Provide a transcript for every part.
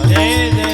जय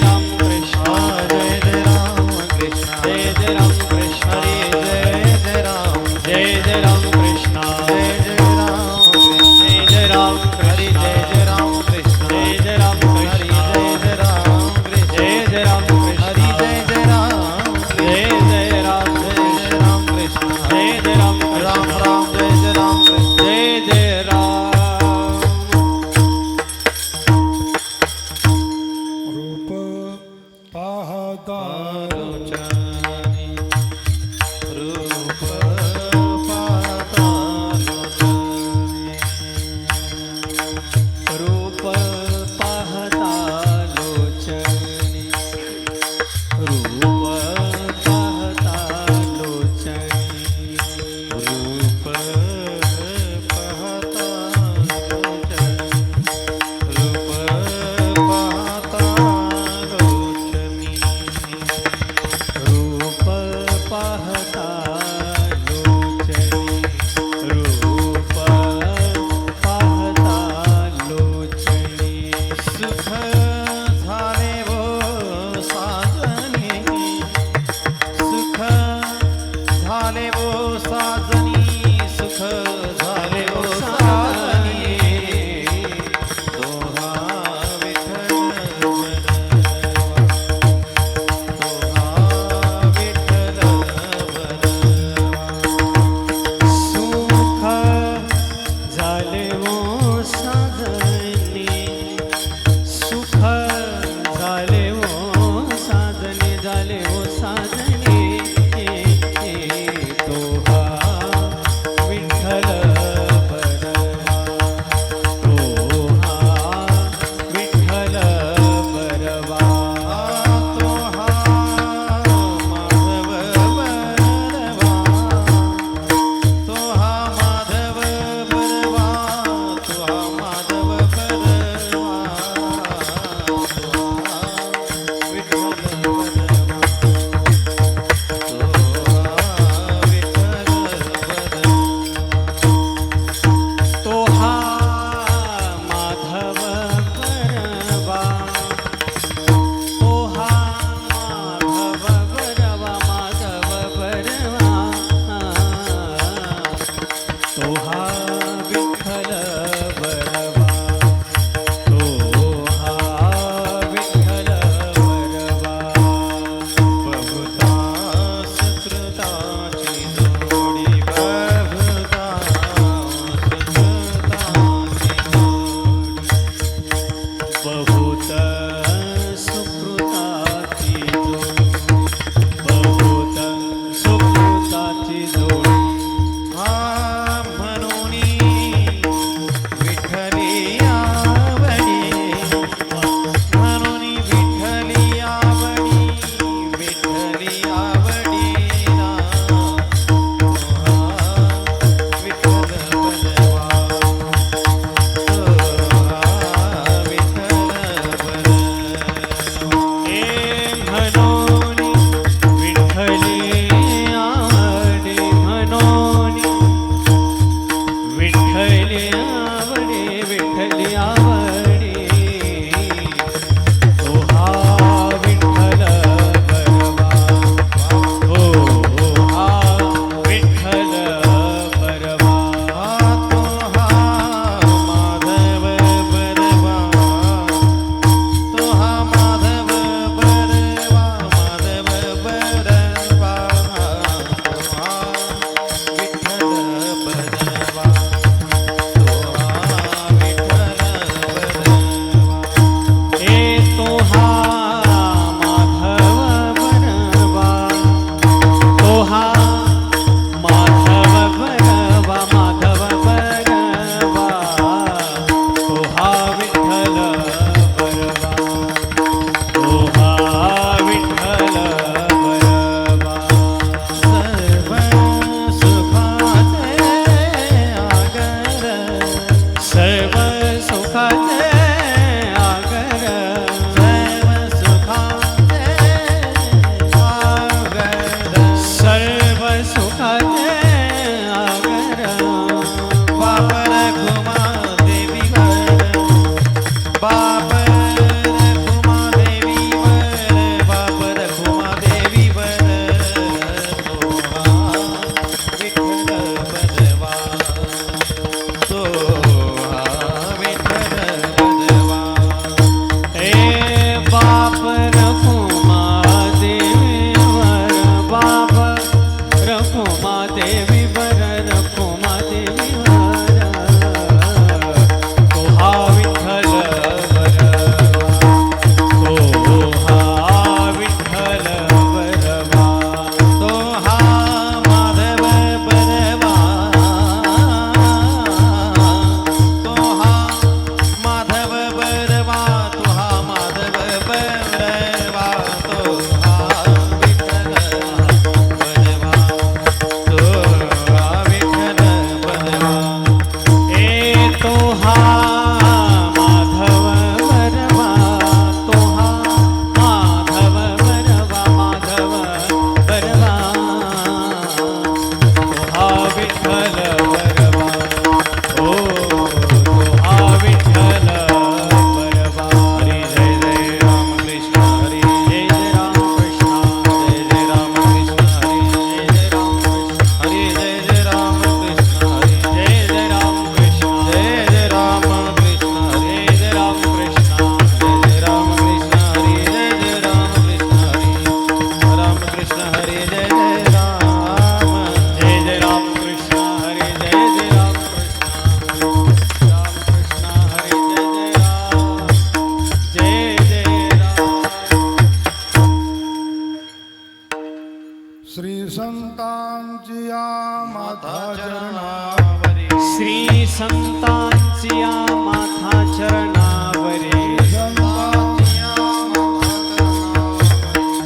संतांची या माथा चरणावरी श्री संतांची या माथा चरणावरी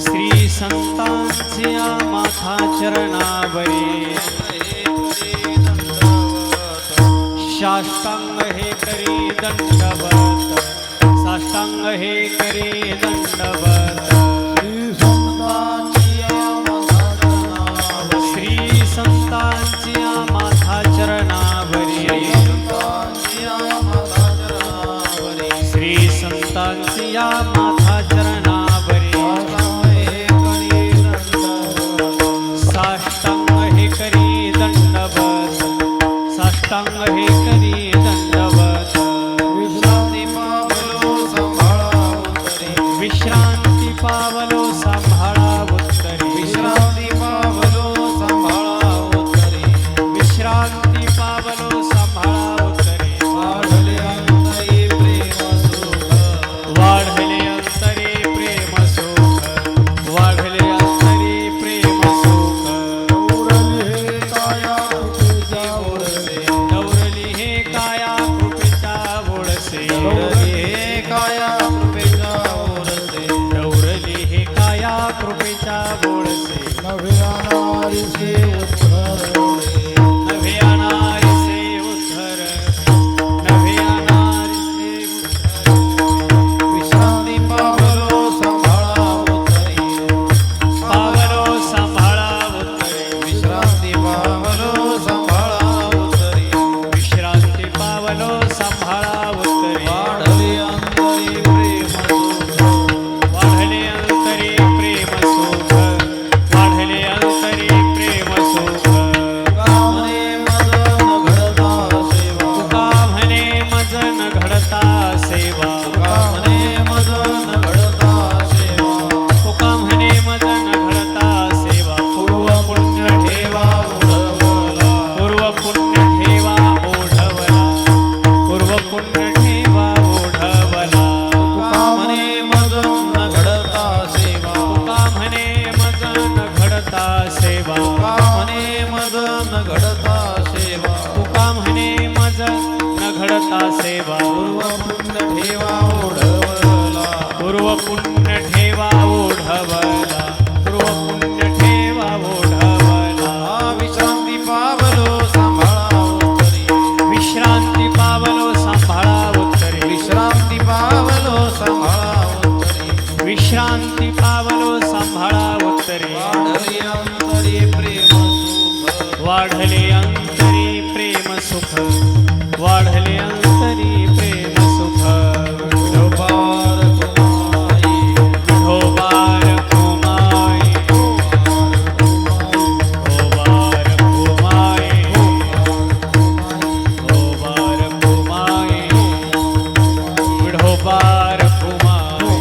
श्री संतांची या माथा चरणावरी साष्टांग हे करी दंडवत साष्टांग हे करी दंडवत श्री संतांची या माथा चरणावरी श्री संतांची या माथा चरणावरी साष्टांग हे करी दंडवत साष्टांग हे करी दंडवत विश्रांती पावलो सांभाळा उत्तरी विश्रांती पावलो सांभाळा उत्तरी विश्रांती पावलो सांभाळा उत्तरी वाढले अंतरी प्रेम सुख वाढले अंतरी प्रेम सुख वाढले अंतरी प्रेम सुख दौरली हे काया कृपेच्या ओळसे दौरली हे काया कृपेच्या ओढसे दौरली हे काया कृपेच्या ओळसे दौरली हे काया कृपेच्या बोळसे नवे अनारीचे उद्धरवले नव्हे अनारीचे उद्धर नव्हे अनारीचे उद्धर विश्रांती पावलो सांभाळा उत्तरी पावलो सांभाळा उत्तरे विश्रांती पावलो सांभाळा उत्तरी विश्रांती पावलो सांभाळा उत्तरे वाढले अंतरी प्रेम सुख वाढले अंतरी प्रेम सुख वाढले अंतरी प्रेम सुख कामने मदन घडता सेवा तुका म्हणे मज न घडता सेवा कामने मदन घडता सेवा तुका म्हणे मज न घडता सेवा पूर्व पुण्य ठेवा उडवला पूर्व पुण्य ठेवा ओढवला पूर्व पुण्य ठेवा ओढवला कामने मदन घडता सेवा तुका म्हणे मज न घडता सेवा कामने मदन घडता सेवा तुका म्हणे मज न घडता सेवा पूर्व पुण्य ठेवा ओढवला पूर्व पुण्य ठेवा ओढवला विश्रांती पावलो सांभाळा उत्तरी विश्रांती पावलो सांभाळा उत्तरे विश्रांती पावलो सांभाळा उत्तरी विश्रांती पावलो सांभाळा उत्तरे वाढली अंतरी प्रेम सुख वाढले अंतरी प्रेम सुख वाढले अंतरी प्रेम सुख विठोबार कुमाई विठोबार कुमाई विठोबार कुमाई विठोबार कुमाई विठोबार कुमाई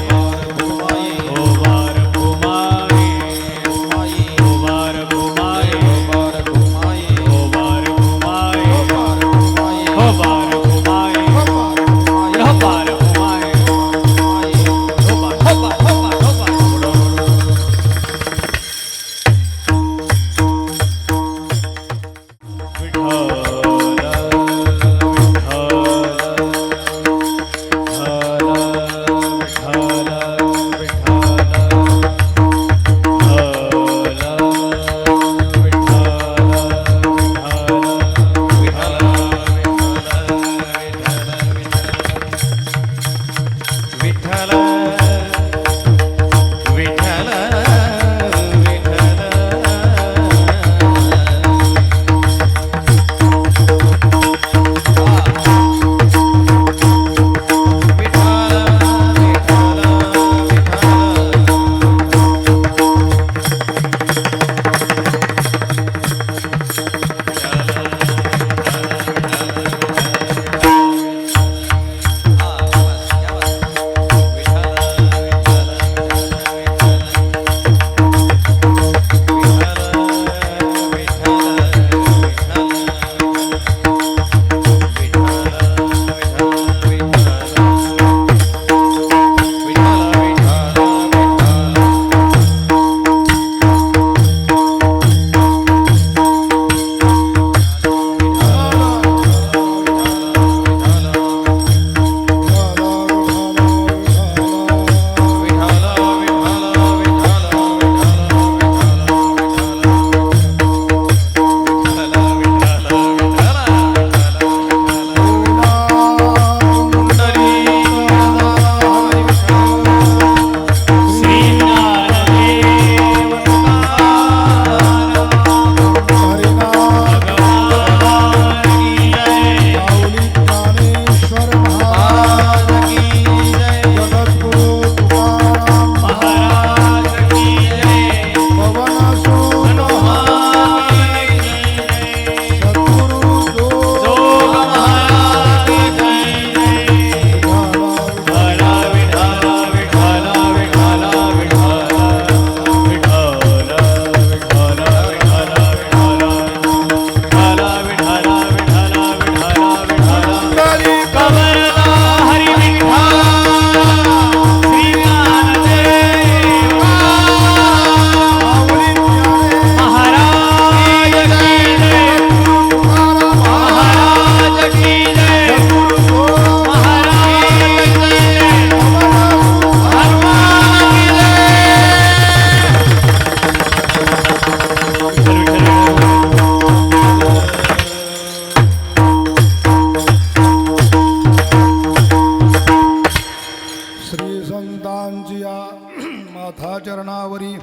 संतांची या माथा चरणावरी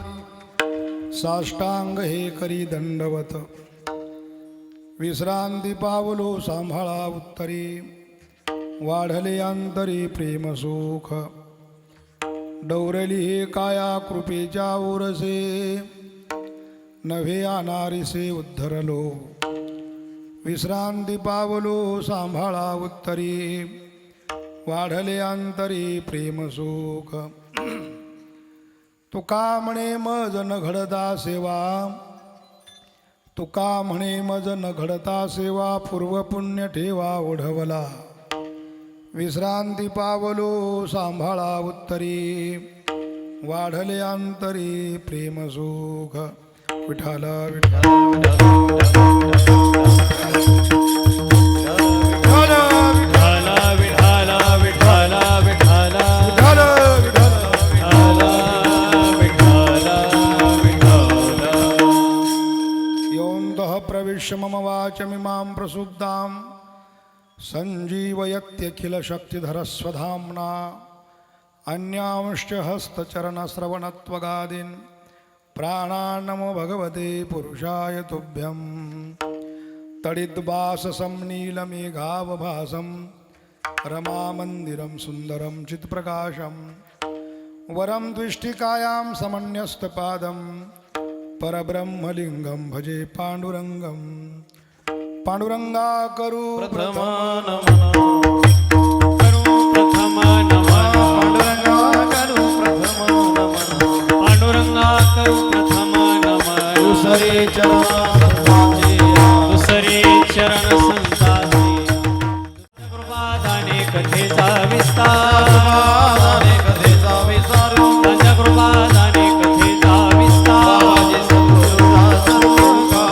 साष्टांग हे करी दंडवत विश्रांती पावलो सांभाळा उत्तरी वाढले अंतरी प्रेम सुख डौरली हे काया कृपेच्या ओरसे नव्हे अनारिसे उद्धरलो विश्रांती पावलो सांभाळा उत्तरी वाढले अंतरी प्रेम सुख तुका म्हणे मज न घडता सेवा तुका म्हणे मज न घडता सेवा पूर्व पुण्य ठेवा ओढवला विश्रांती पावलो सांभाळा उत्तरी वाढले अंतरी प्रेम सुख विठाल विठाल विठाला विठाला विठाला विठाला विठाला विठाला योऽन्तः प्रविश्य मम वाचमिमां प्रसुप्तां सञ्जीवयत्यखिलशक्तिधरस्वधाम्ना अन्यांश्च हस्तचरणश्रवणत्वगादीन् प्राणान्नमो भगवते पुरुषाय तुभ्यं तडिद्वाससं नीलमेघावभासं रमामन्दिरं सुन्दरं चित्प्रकाशं वरं द्विष्टिकायां समन्यस्तपादं परब्रह्मलिङ्गं भजे पाण्डुरङ्गं पांडुरंगा करू प्रथमा नमः करू प्रथमा नमः पांडुरंगा करू प्रथमा नमः दुसरे चरण संतांचे कृपादाने कथेचा विस्तार त्यांच्या कृपादाने कथेचा विस्तार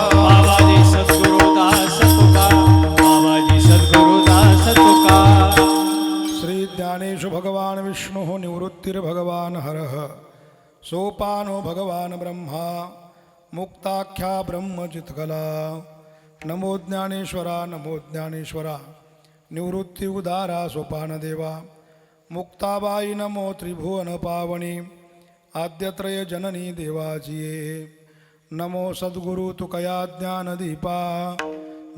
बाबाजी सद्गुरुदास तुका बाबाजी सद्गुरुदास तुका श्री ज्ञानेश भगवान विष्णु निवृत्तिर्भगवान हरः सोपानो भगवान ब्रह्मा मुक्ताख्या ब्रह्मचित्कला नमो ज्ञानेश्वरा निवृत्ति उदारा सोपान देवा मुक्ताबाई नमो त्रिभुवन पावनी आद्यत्रय जननी देवाजिये नमो सद्गुरु तुकया ज्ञानदीपा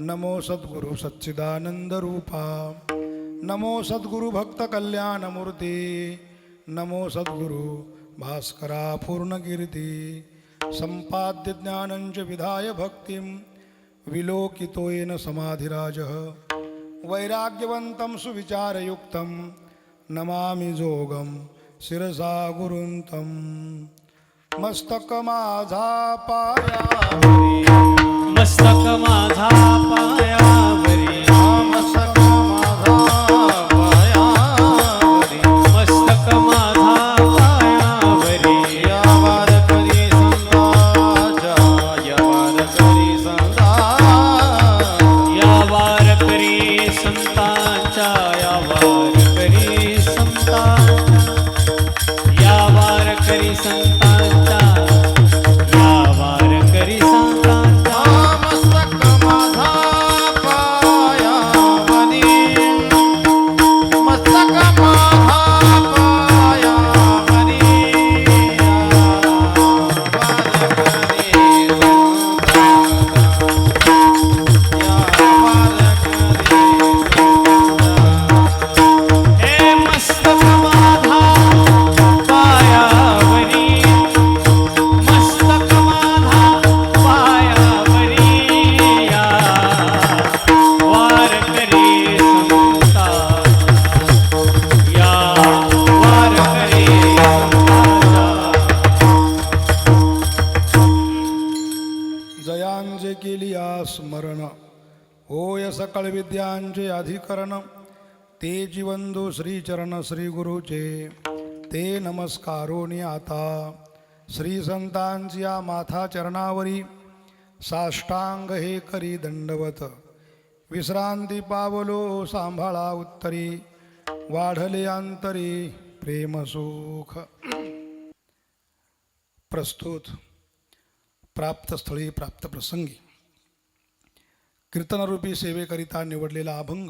नमो सद्गुरु सच्चिदानंद रूपा नमो सद्गुरु भक्त कल्याणमूर्ती नमो सद्गुरु भास्करा पूर्णकीर्ती संपाद्य ज्ञानंच विधाय भक्तिं विलोकितोयेन समाधिराजः वैराग्यवन्तं सुविचारयुक्तं नमामि जोगं शिरसा गुरुन्तं मस्तक माझा पायावरी मस्तक माझा पायावरी मस्तक माझा पायावरी मस्तक माझा पायावरी या वारकरी संतांच्या या वारकरी संतांच्या या वारकरी संतांच्या या वारकरी संतांच्या या वारकरी संतांच्या मस्तक माझा पायावरी मस्तक माझा पायावरी हे मस्तक माझा पायावरी मस्तक माझा पायावरी या वारकरी संतांच्या या वारकरी संतांच्या जयांचे केलिया स्मरण होय सकळ विद्यांचे अधिकरण ते जीवंदो श्रीचरण श्री गुरुचे ते नमस्कारोनी आता श्री संतांची या माथा चरणावरी साष्टांग हे करी दंडवत विश्रांती पावलो सांभाळा उत्तरी वाढले अंतरी प्रेम सुख प्रस्तुत प्राप्तस्थळी प्राप्त प्रसंगी कीर्तनरूपी सेवेकरिता निवडलेला अभंग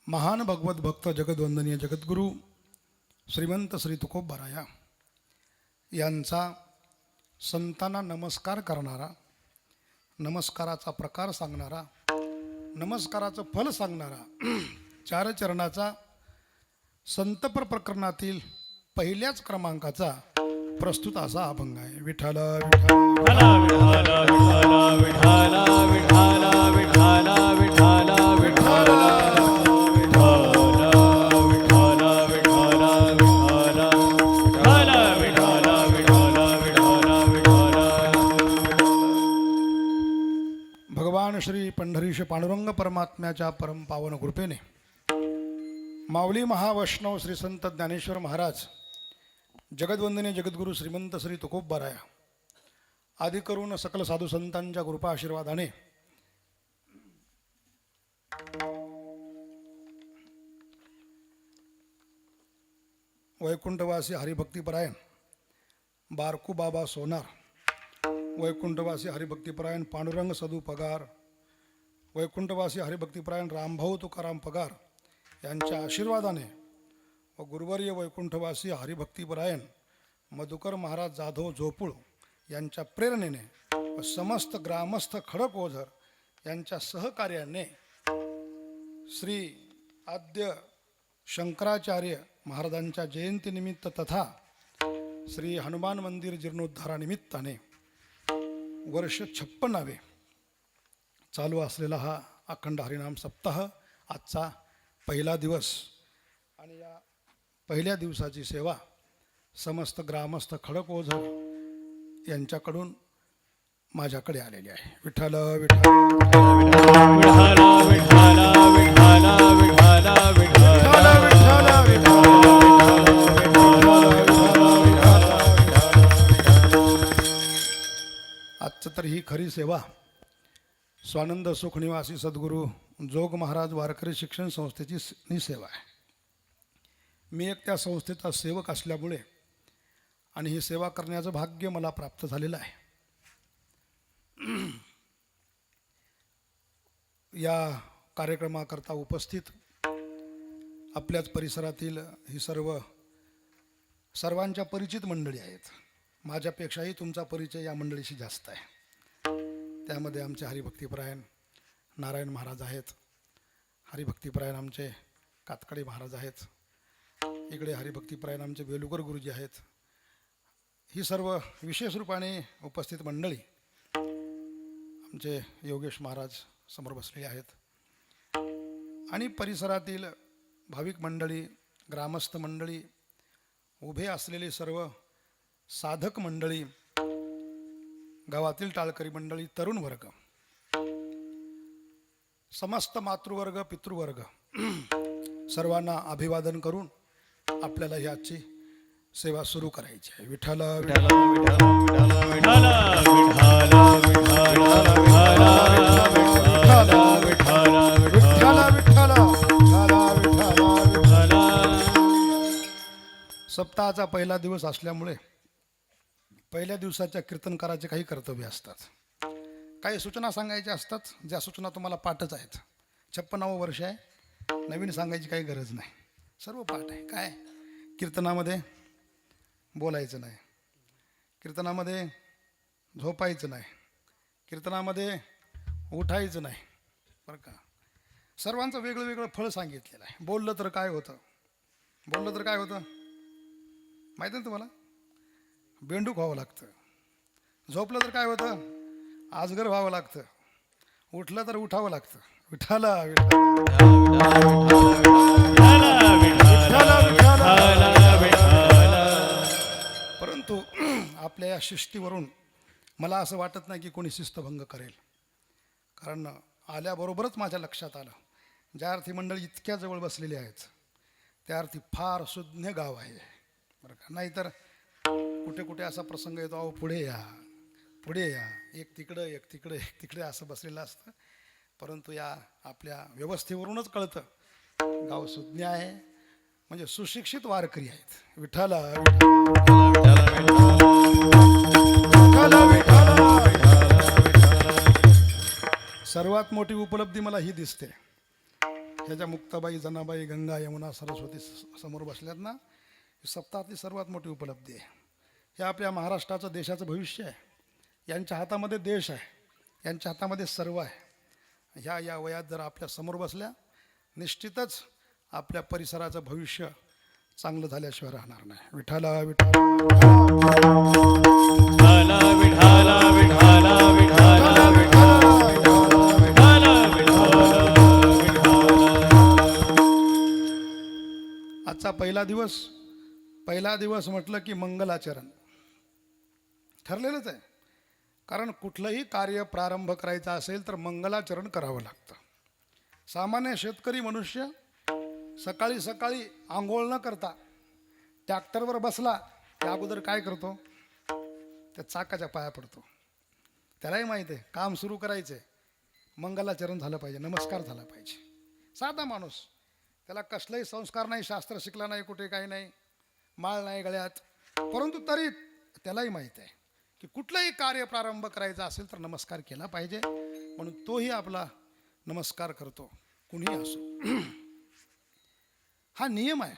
महान भगवत भक्त जगद्वंदनीय जगद्गुरू श्रीमंत श्री तुकोबाराया यांचा संतांना नमस्कार करणारा, नमस्काराचा प्रकार सांगणारा, नमस्काराचं फल सांगणारा चार चरणाचा संतपर प्रकरणातील पहिल्याच क्रमांकाचा प्रस्तुत असा अभंग आहे. विठ्ठल भगवान श्री पंढरीश पांडुरंग परमात्म्याच्या परम पावन कृपेने माऊली महावैष्णव श्री संत ज्ञानेश्वर महाराज, जगद्वंदनीय जगद्गुरु श्रीमंत श्री तुकोबाराया आदी करून सकल साधू संतांच्या कृपा आशीर्वादाने वैकुंठवासी हरिभक्तीपरायण बारकू बाबा सोनार, वैकुंठवासी हरिभक्तीपरायण पांडुरंग सदू पगार, वैकुंठवासी हरिभक्तीपरायण रामभाऊ तुकाराम पगार यांच्या आशीर्वादाने व गुरुवर्य वैकुंठवासी हरिभक्तीपरायण मधुकर महाराज जाधव झोपूळ यांच्या प्रेरणेने व समस्त ग्रामस्थ खडक ओझर यांच्या सहकार्याने श्री आद्य शंकराचार्य महाराजांच्या जयंतीनिमित्त तथा श्री हनुमान मंदिर जीर्णोद्धारानिमित्ताने वर्ष 56 चालू असलेला हा अखंड हरिनाम सप्ताह आजचा पहिला दिवस आणि या पहिल्या दिवसाची सेवा समस्त ग्रामस्थ खडक ओझर यांच्याकडून माझ्याकडे आलेली आहे. विठ्ठल आजचं तर ही खरी सेवा स्वानंद सुख निवासी सद्गुरू जोग महाराज वारकरी शिक्षण संस्थेची सेवा आहे. मी एक त्या संस्थेचा सेवक असल्यामुळे आणि ही सेवा करण्याचं भाग्य मला प्राप्त झालेलं आहे. या कार्यक्रमाकरता उपस्थित आपल्याच परिसरातील ही सर्वांच्या परिचित मंडळी आहेत. माझ्यापेक्षाही तुमचा परिचय या मंडळीशी जास्त आहे. त्यामध्ये आमचे हरिभक्तीपरायण नारायण महाराज आहेत, हरिभक्तीपरायण आमचे कातकडे महाराज आहेत, इकडे हरिभक्तीपरायण आमचे वेलुकर गुरुजी आहेत. ही सर्व विशेष रूपाने उपस्थित मंडळी आमचे योगेश महाराज समोर बसलेले आहेत आणि परिसरातील भाविक मंडळी, ग्रामस्थ मंडळी, उभे असलेले सर्व साधक मंडळी, गावातील टाळकरी मंडळी, तरुण वर्ग, समस्त मातृवर्ग, पितृवर्ग सर्वांना अभिवादन करून आपल्याला ही आजची सेवा सुरू करायची आहे. विठ्ठल सप्ताहाचा पहिला दिवस असल्यामुळे पहिल्या दिवसाच्या कीर्तनकाराचे काही कर्तव्य असतात, काही सूचना सांगायच्या असतात, ज्या सूचना तुम्हाला पाठच आहेत. 56वं वर्ष आहे, नवीन सांगायची काही गरज नाही, सर्व पाठ आहे. काय कीर्तनामध्ये बोलायचं नाही, कीर्तनामध्ये झोपायचं नाही, कीर्तनामध्ये उठायचं नाही, बरं का. सर्वांचं वेगळं वेगळं फळ सांगितलेलं आहे. बोललं तर काय होतं माहिती आहे तुम्हाला? बेंडूक व्हावं लागतं. झोपलं तर काय होतं? आजगर व्हावं लागतं. उठलं तर उठावं लागतं. विठ्ठला परंतु आपल्या या शिस्तीवरून मला असं वाटत नाही की कोणी शिस्तभंग करेल. कारण आल्याबरोबरच माझ्या लक्षात आलं, ज्या अर्थी मंडळी इतक्या जवळ बसलेली आहेत त्या अर्थी फार सुज्ञ गाव आहे, बरं का. नाहीतर कुठे कुठे असा प्रसंग येतो, अहो पुढे या, एक तिकडे असं बसलेलं असतं. परंतु या आपल्या व्यवस्थेवरूनच कळतं गाव सुज्ञ आहे, म्हणजे सुशिक्षित वारकरी आहेत. विठ्ठला सर्वात मोठी उपलब्धी मला ही दिसते, ह्याच्या मुक्ताबाई, जनाबाई, गंगा, यमुना, सरस्वती समोर बसल्यात ना, ही सप्ताहातली सर्वात मोठी उपलब्धी आहे. हे आपल्या महाराष्ट्राचं देशाचं भविष्य आहे. यांच्या हातामध्ये देश आहे, यांच्या हातामध्ये सर्व आहे. या वयात जर आपल्या समोर बसल्या, निश्चितच आपल्या परिसराचं भविष्य चांगलं झाल्याशिवाय राहणार नाही. विठाला विठाला विठाला विठाला विठाला विठाला आजचा पहिला दिवस म्हटलं की मंगलाचरण ठरलेलंच आहे. कारण कुठलंही कार्य प्रारंभ करायचं असेल तर मंगलाचरण करावं लागतं. सामान्य शेतकरी मनुष्य सकाळी सकाळी आंघोळ न करता ट्रॅक्टरवर बसला त्या अगोदर काय करतो? त्या चाकाच्या पाया पडतो. त्यालाही माहीत आहे काम सुरू करायचं आहे, मंगलाचरण झालं पाहिजे, नमस्कार झाला पाहिजे. साधा माणूस, त्याला कसलाही संस्कार नाही, शास्त्र शिकला नाही, कुठे काही नाही, माळ नाही गळ्यात, परंतु तरी त्यालाही माहीत आहे की कुठलंही कार्य प्रारंभ करायचा असेल तर नमस्कार केला पाहिजे. म्हणून तोही आपला नमस्कार करतो, कुणीही असो. हा नियम आहे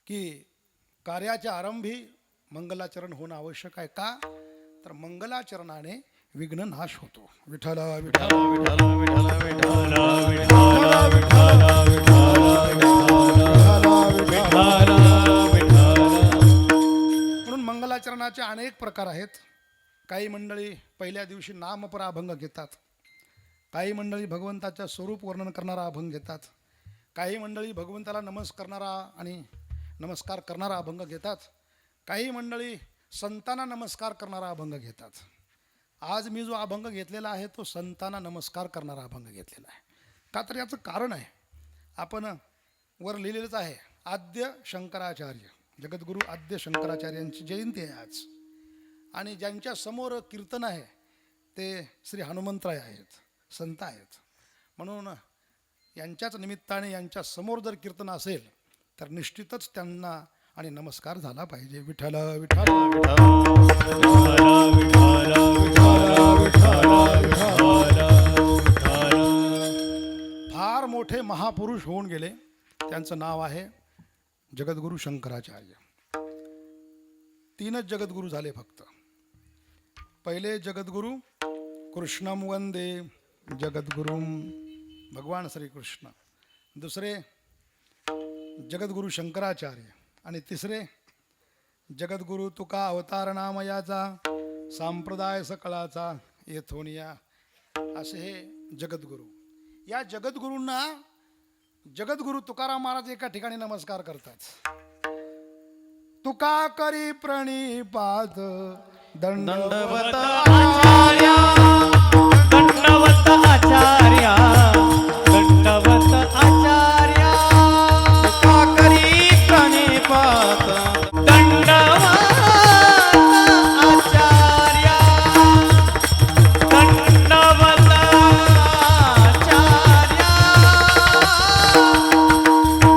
की कार्याच्या आरंभी मंगलाचरण होणं आवश्यक आहे. का? तर मंगलाचरणाने विघ्न नाश होतो. विठ्ठला विठ्ठला विठाला विठाला विठाला विठाला विठाला विठाला. म्हणून मंगलाचरणाचे अनेक प्रकार आहेत. काही मंडळी पहिल्या दिवशी नामपर अभंग घेतात, काही मंडळी भगवंताच्या स्वरूप वर्णन करणारा अभंग घेतात, काही मंडळी भगवंताला नमस्कार करणारा अभंग घेतात, काही मंडळी संतांना नमस्कार करणारा अभंग घेतात. आज मी जो अभंग घेतलेला आहे तो संतांना नमस्कार करणारा अभंग घेतलेला आहे. का? तर याचं कारण आहे, आपण वर लिहिलेलंच आहे, आद्य शंकराचार्य, जगद्गुरू आद्य शंकराचार्यांची जयंती आहे आज. आणि ज्यांच्या समोर कीर्तन आहे ते श्री हनुमंतराय आहेत, संत आहेत. म्हणून यांच्याच निमित्ताने यांच्या समोर जर कीर्तन असेल तर निश्चितच त्यांना आणि नमस्कार झाला पाहिजे. विठ्ठल विठ्ठल फार मोठे महापुरुष होऊन गेले, त्यांचं नाव आहे जगद्गुरू शंकराचार्य. 3च जगद्गुरू झाले फक्त. पहिले जगद्गुरू कृष्णम वंदे जगद्गुरुम, भगवान श्रीकृष्ण. दुसरे जगद्गुरू शंकराचार्य. आणि तिसरे जगद्गुरू तुका अवतार नामयाचा, संप्रदाय सकळाचा येथोनिया. असे हे जगद्गुरू. या जगद्गुरूंना जगद्गुरू तुकाराम महाराज एका ठिकाणी नमस्कार करतात. तुका करी प्रणिपात दंडवत आचार्या, दंडवत आचार्या, दंडवत आचार्या. तुका करी प्रणिपात दंडवत आचार्या, दंडवत आचार्या,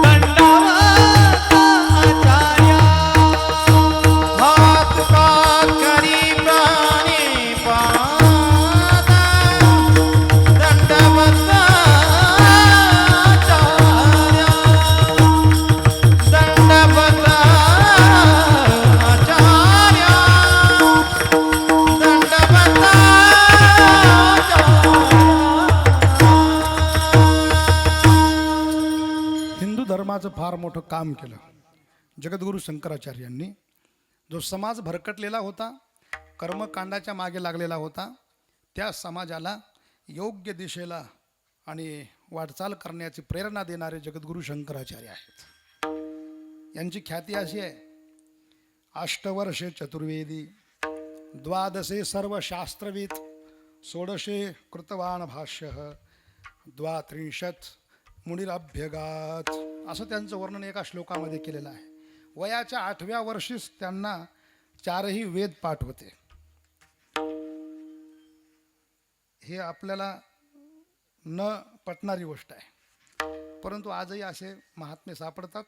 दंडवत आचार्या. हात का करी प्रणिपात दंडवत आचार्या, दंडवत आचार्या, दंडवत हिंदू धर्माचं फार मोठं काम केलं जगद्गुरू शंकराचार्यांनी. जो समाज भरकटलेला होता, कर्मकांडाच्या मागे लागलेला होता, त्या समाजाला योग्य दिशेला आणि वाटचाल करण्याची प्रेरणा देणारे जगद्गुरू शंकराचार्य आहेत. यांची ख्याती अशी आहे, अष्टवर्षे चतुर्वेदी, द्वादशे सर्व शास्त्रविद, षोडशे कृतवान भाष्य, द्वात्रिंशत् मुनिरभ्यगात. असं त्यांचं वर्णन एका श्लोकामध्ये केलेलं आहे. वयाच्या 8व्या वर्षीच त्यांना 4ही वेद पाठ होते. हे आपल्याला न पटणारी गोष्ट आहे, परंतु आजही असे महात्मे सापडतात.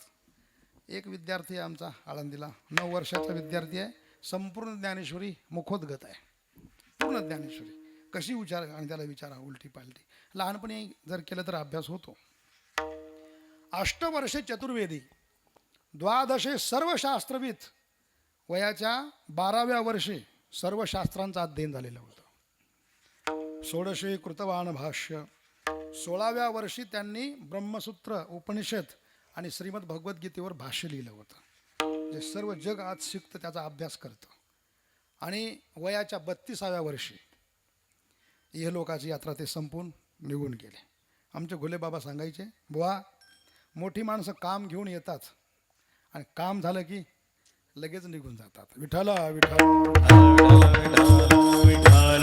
एक विद्यार्थी आहे आमचा आळंदीला, 9 वर्षाचा विद्यार्थी आहे, संपूर्ण ज्ञानेश्वरी मुखोद्गत आहे. पूर्ण ज्ञानेश्वरी कशी आणि त्याला विचारा उलटी पालटी. लहानपणी जर केलं तर अभ्यास होतो. अष्टवर्षे चतुर्वेदी, द्वादशे सर्व शास्त्रविद, वयाच्या 12व्या वर्षी सर्व शास्त्रांचं अध्ययन झालेलं होतं. षोडशे कृतवान भाष्य, 16व्या वर्षी त्यांनी ब्रह्मसूत्र, उपनिषद आणि श्रीमद भगवद्गीतेवर भाष्य लिहिलं होतं, जे सर्व जग आज शिकतं, त्याचा अभ्यास करतं. आणि वयाच्या 32व्या वर्षी इहलोकाची यात्रा ते संपून निघून गेले. आमचे घोलेबाबा सांगायचे, बुवा मोठी माणसं काम घेऊन येतात आणि काम झालं की लगेच निघून जातात. विठ्ठल विठ्ठल विठ्ठल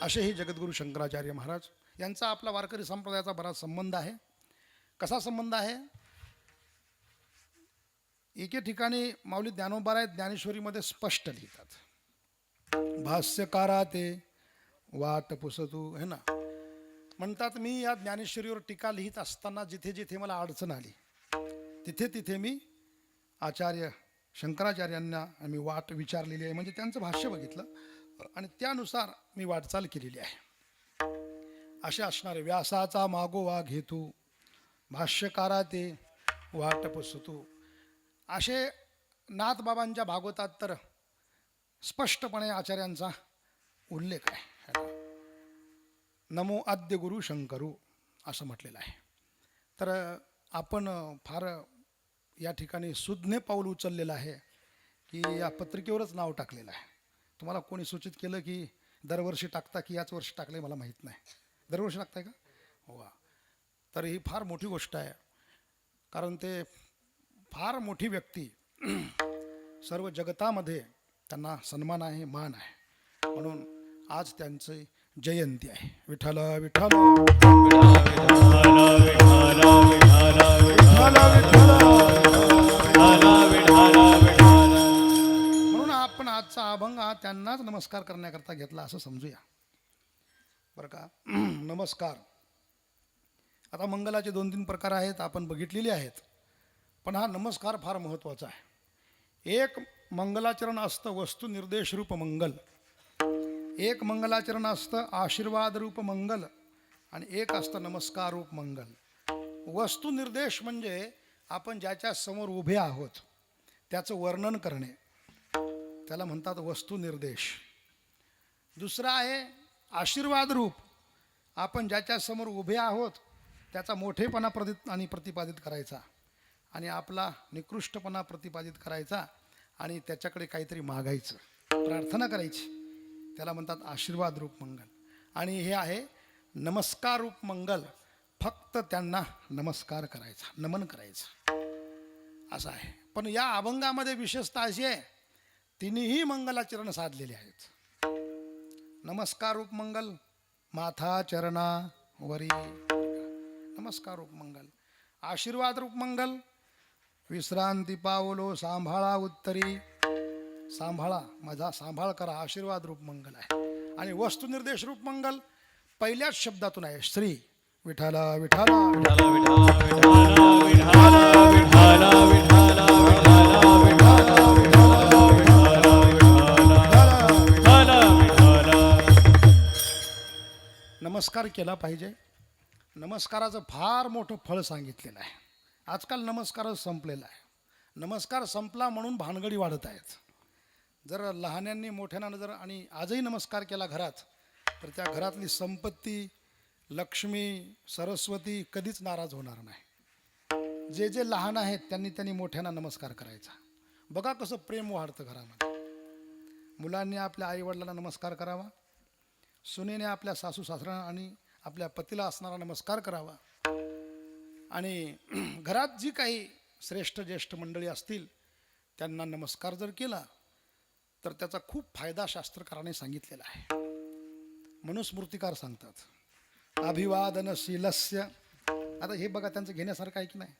असे ही जगद्गुरू शंकराचार्य महाराज यांचा आपला वारकरी संप्रदायाचा बराच संबंध आहे. कसा संबंध आहे? एके ठिकाणी माऊली ज्ञानोबा ज्ञानेश्वरीमध्ये स्पष्ट लिहितात, भाष्यकारा ते वाट पुसतू, है ना. म्हणतात, मी या ज्ञानेश्वरीवर टीका लिहित असताना जिथे जिथे मला अडचण आली तिथे तिथे मी आचार्य शंकराचार्यांना मी वाट विचारलेली आहे, म्हणजे त्यांचं भाष्य बघितलं आणि त्यानुसार मी वाटचाल केलेली आहे. असे असणारे व्यासाचा मागोवा घेतू, भाष्यकारा ते वाट पुसतू, असे नाथबाबांच्या भागवतात तर स्पष्टपणे आचार्यांचा उल्लेख आहे. नमो आद्य गुरु शंकरू असं म्हटलेलं आहे. तर आपण फार या ठिकाणी सुज्ञ पाऊल उचललेलं आहे की या पत्रिकेवरच नाव टाकलेलं आहे. तुम्हाला कोणी सूचित केलं की दरवर्षी टाकता की याच वर्षी टाकले मला माहीत नाही. दरवर्षी टाकताय का? हो. तर ही फार मोठी गोष्ट आहे, कारण ते फार मोठी व्यक्ती, सर्व जगतामध्ये त्यांना सन्मान आहे, मान आहे, म्हणून आज त्यांची जयंती आहे. विठ्ठल विठ्ठल म्हणून आपण आजचा अभंग हा त्यांनाच नमस्कार करण्याकरता घेतला असं समजूया, बरं का. नमस्कार. आता मंगलाचे 2-3 प्रकार आहेत, आपण बघितलेले आहेत, पण हा नमस्कार फार महत्त्वाचा आहे. एक मंगलाचरण असतं वस्तुनिर्देश रूप मंगल, एक मंगलाचरण असतं आशीर्वाद रूप मंगल, आणि एक असतं नमस्कार रूप मंगल. वस्तुनिर्देश म्हणजे आपण ज्याच्या समोर उभे आहोत त्याचं वर्णन करणे, त्याला म्हणतात वस्तुनिर्देश. दुसरा आहे आशीर्वाद रूप, आपण ज्याच्या समोर उभे आहोत त्याचा मोठेपणा प्रतिपादित करायचा आणि आपला निकृष्टपणा प्रतिपादित करायचा आणि त्याच्याकडे काहीतरी मागायचं, प्रार्थना करायची, त्याला म्हणतात आशीर्वाद रूप मंगल. आणि हे आहे नमस्कार रूप मंगल, फक्त त्यांना नमस्कार करायचा, नमन करायचं असं आहे. पण या अभंगामध्ये विशेषता अशी आहे, तिन्ही मंगलाचरण साधलेले आहेत. नमस्कार रूप मंगल, माथा चरणा वरी नमस्कार रूप मंगल. आशीर्वाद रूप मंगल, विश्रांती पावलो सांभाळा उत्तरी, सांभाळा माझा सांभाळ करा, आशीर्वाद रूप मंगल आहे. आणि वस्तुनिर्देश रूप मंगल पहिल्याच शब्दातून आहे, श्री विठ्ठल विठ्ठल नमस्कार केला पाहिजे. नमस्काराचं फार मोठं फळ सांगितलेलं आहे. आजकाल नमस्कारच संपलेला आहे. नमस्कार संपला म्हणून भानगडी वाढत आहेत. जर लहान्यांनी मोठ्यांना जर आणि आजही नमस्कार केला घरात, तर त्या घरातली संपत्ती, लक्ष्मी, सरस्वती कधीच नाराज होणार नाही. जे जे लहान आहेत त्यांनी मोठ्यांना नमस्कार करायचा. बघा कसं प्रेम वाढतं घरामध्ये. मुलांनी आपल्या आईवडिलांना नमस्कार करावा, सुनेने आपल्या सासू सासऱ्यांना आणि आपल्या पतीला असणारा नमस्कार करावा, आणि घरात जी काही श्रेष्ठ ज्येष्ठ मंडळी असतील त्यांना नमस्कार जर केला तर त्याचा खूप फायदा शास्त्रकाराने सांगितलेला आहे. मनुस्मृतिकार सांगतात, अभिवादनशीलस्य, आता हे बघा त्यांचं घेण्यासारखं आहे की नाही.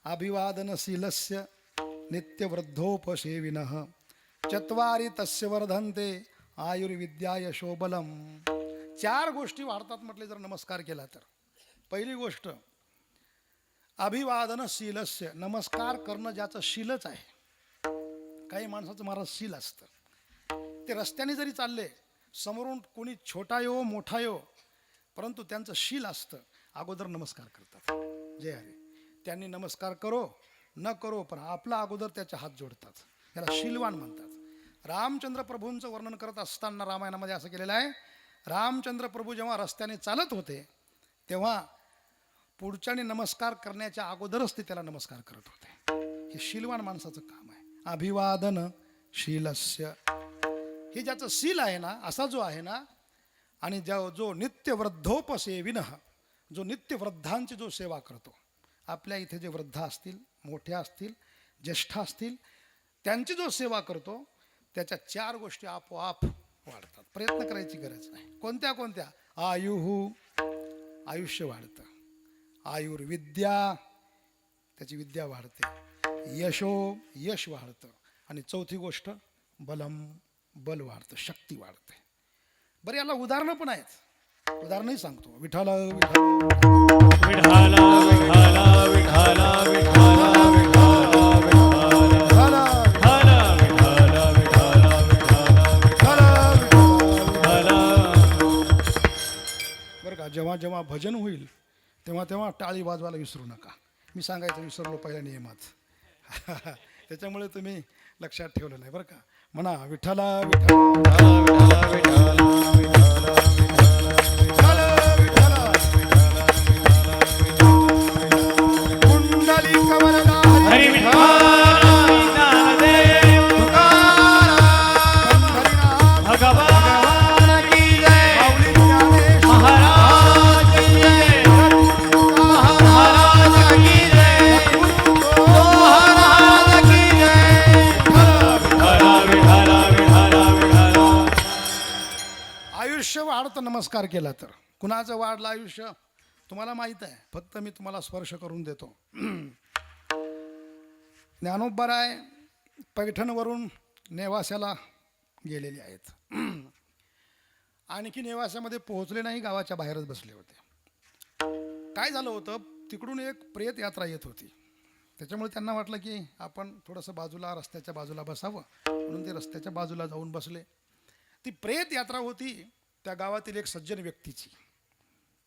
अभिवादनशीलस्य नित्यवृद्धोपसेविनः चत्वारी तस्य वर्धन्ते आयुर्विद्या यशोबलम. 4 गोष्टी वाढतात म्हटले जर नमस्कार केला तर. पहिली गोष्ट अभिवादनशीलस्य, नमस्कार करणं ज्याचं शीलच आहे. काही माणसाचं महाराज शील असतं, ते रस्त्याने जरी चालले समोरून कोणी छोटा यो मोठा यो, परंतु त्यांचं शील असतं, अगोदर नमस्कार करतात. जय हरी. त्यांनी नमस्कार करो न करो, पण आपला अगोदर त्याचे हात जोडतात. याला शीलवान म्हणतात. रामचंद्र प्रभूंचं वर्णन करत असताना रामायणामध्ये असं केलेलं आहे, रामचंद्र प्रभू जेव्हा रस्त्याने चालत होते तेव्हा पुढच्याने नमस्कार करण्याच्या अगोदरच ते त्याला नमस्कार करत होते. हे शीलवान माणसाचं काम आहे. अभिवादन शीलस्य. हे ज्याचं शील आहे ना, असा जो आहे ना, आणि जो नित्य वृद्धोपसेविन, जो नित्य वृद्धांची जो सेवा करतो, आपल्या इथे जे वृद्ध असतील, मोठे असतील, ज्येष्ठ असतील, त्यांची जो सेवा करतो, त्याच्या 4 गोष्टी आपोआप वाढतात. प्रयत्न करायची गरज नाही. कोणत्या कोणत्या? आयुष्य वाढतं, आयुर्विद्या, त्याची विद्या वाढते, यश वाढतं, आणि चौथी गोष्ट बल वाढतं, शक्ती वाढते. बरं, याला उदाहरणं पण आहेत. उदाहरणही सांगतो. विठाला विठाला विठाला विठाला विठाला बरं का, जेव्हा जेव्हा भजन होईल तेव्हा तेव्हा टाळी वाजवायला विसरू नका. मी सांगायचं विसरलो पहिल्या नियमात. त्याच्यामुळे तुम्ही लक्षात ठेवलं नाही बरं का. म्हणा विठाला कुंडली कमलला हरी विठाल नामदेव भगवान की जय, महाराज की जय, महाराज की जय, महाराज की जय. विठाला विठाला विठाला विठाला. आयुष्य वाढतं नमस्कार केला तर. कुणाचं वाढलं आयुष्य तुम्हाला माहीत आहे, फक्त मी तुम्हाला स्पर्श करून देतो. ज्ञानोबराय पैठणवरून नेवास्याला गेलेले आहेत. आणखी नेवास्यामध्ये पोहोचले नाही, गावाच्या बाहेरच बसले होते. काय झालं होतं, तिकडून एक प्रेत यात्रा येत होती. त्याच्यामुळे त्यांना वाटलं की आपण थोडंसं बाजूला, रस्त्याच्या बाजूला बसावं, म्हणून ते रस्त्याच्या बाजूला जाऊन बसले. ती प्रेत यात्रा होती त्या गावातील एक सज्जन व्यक्तीची.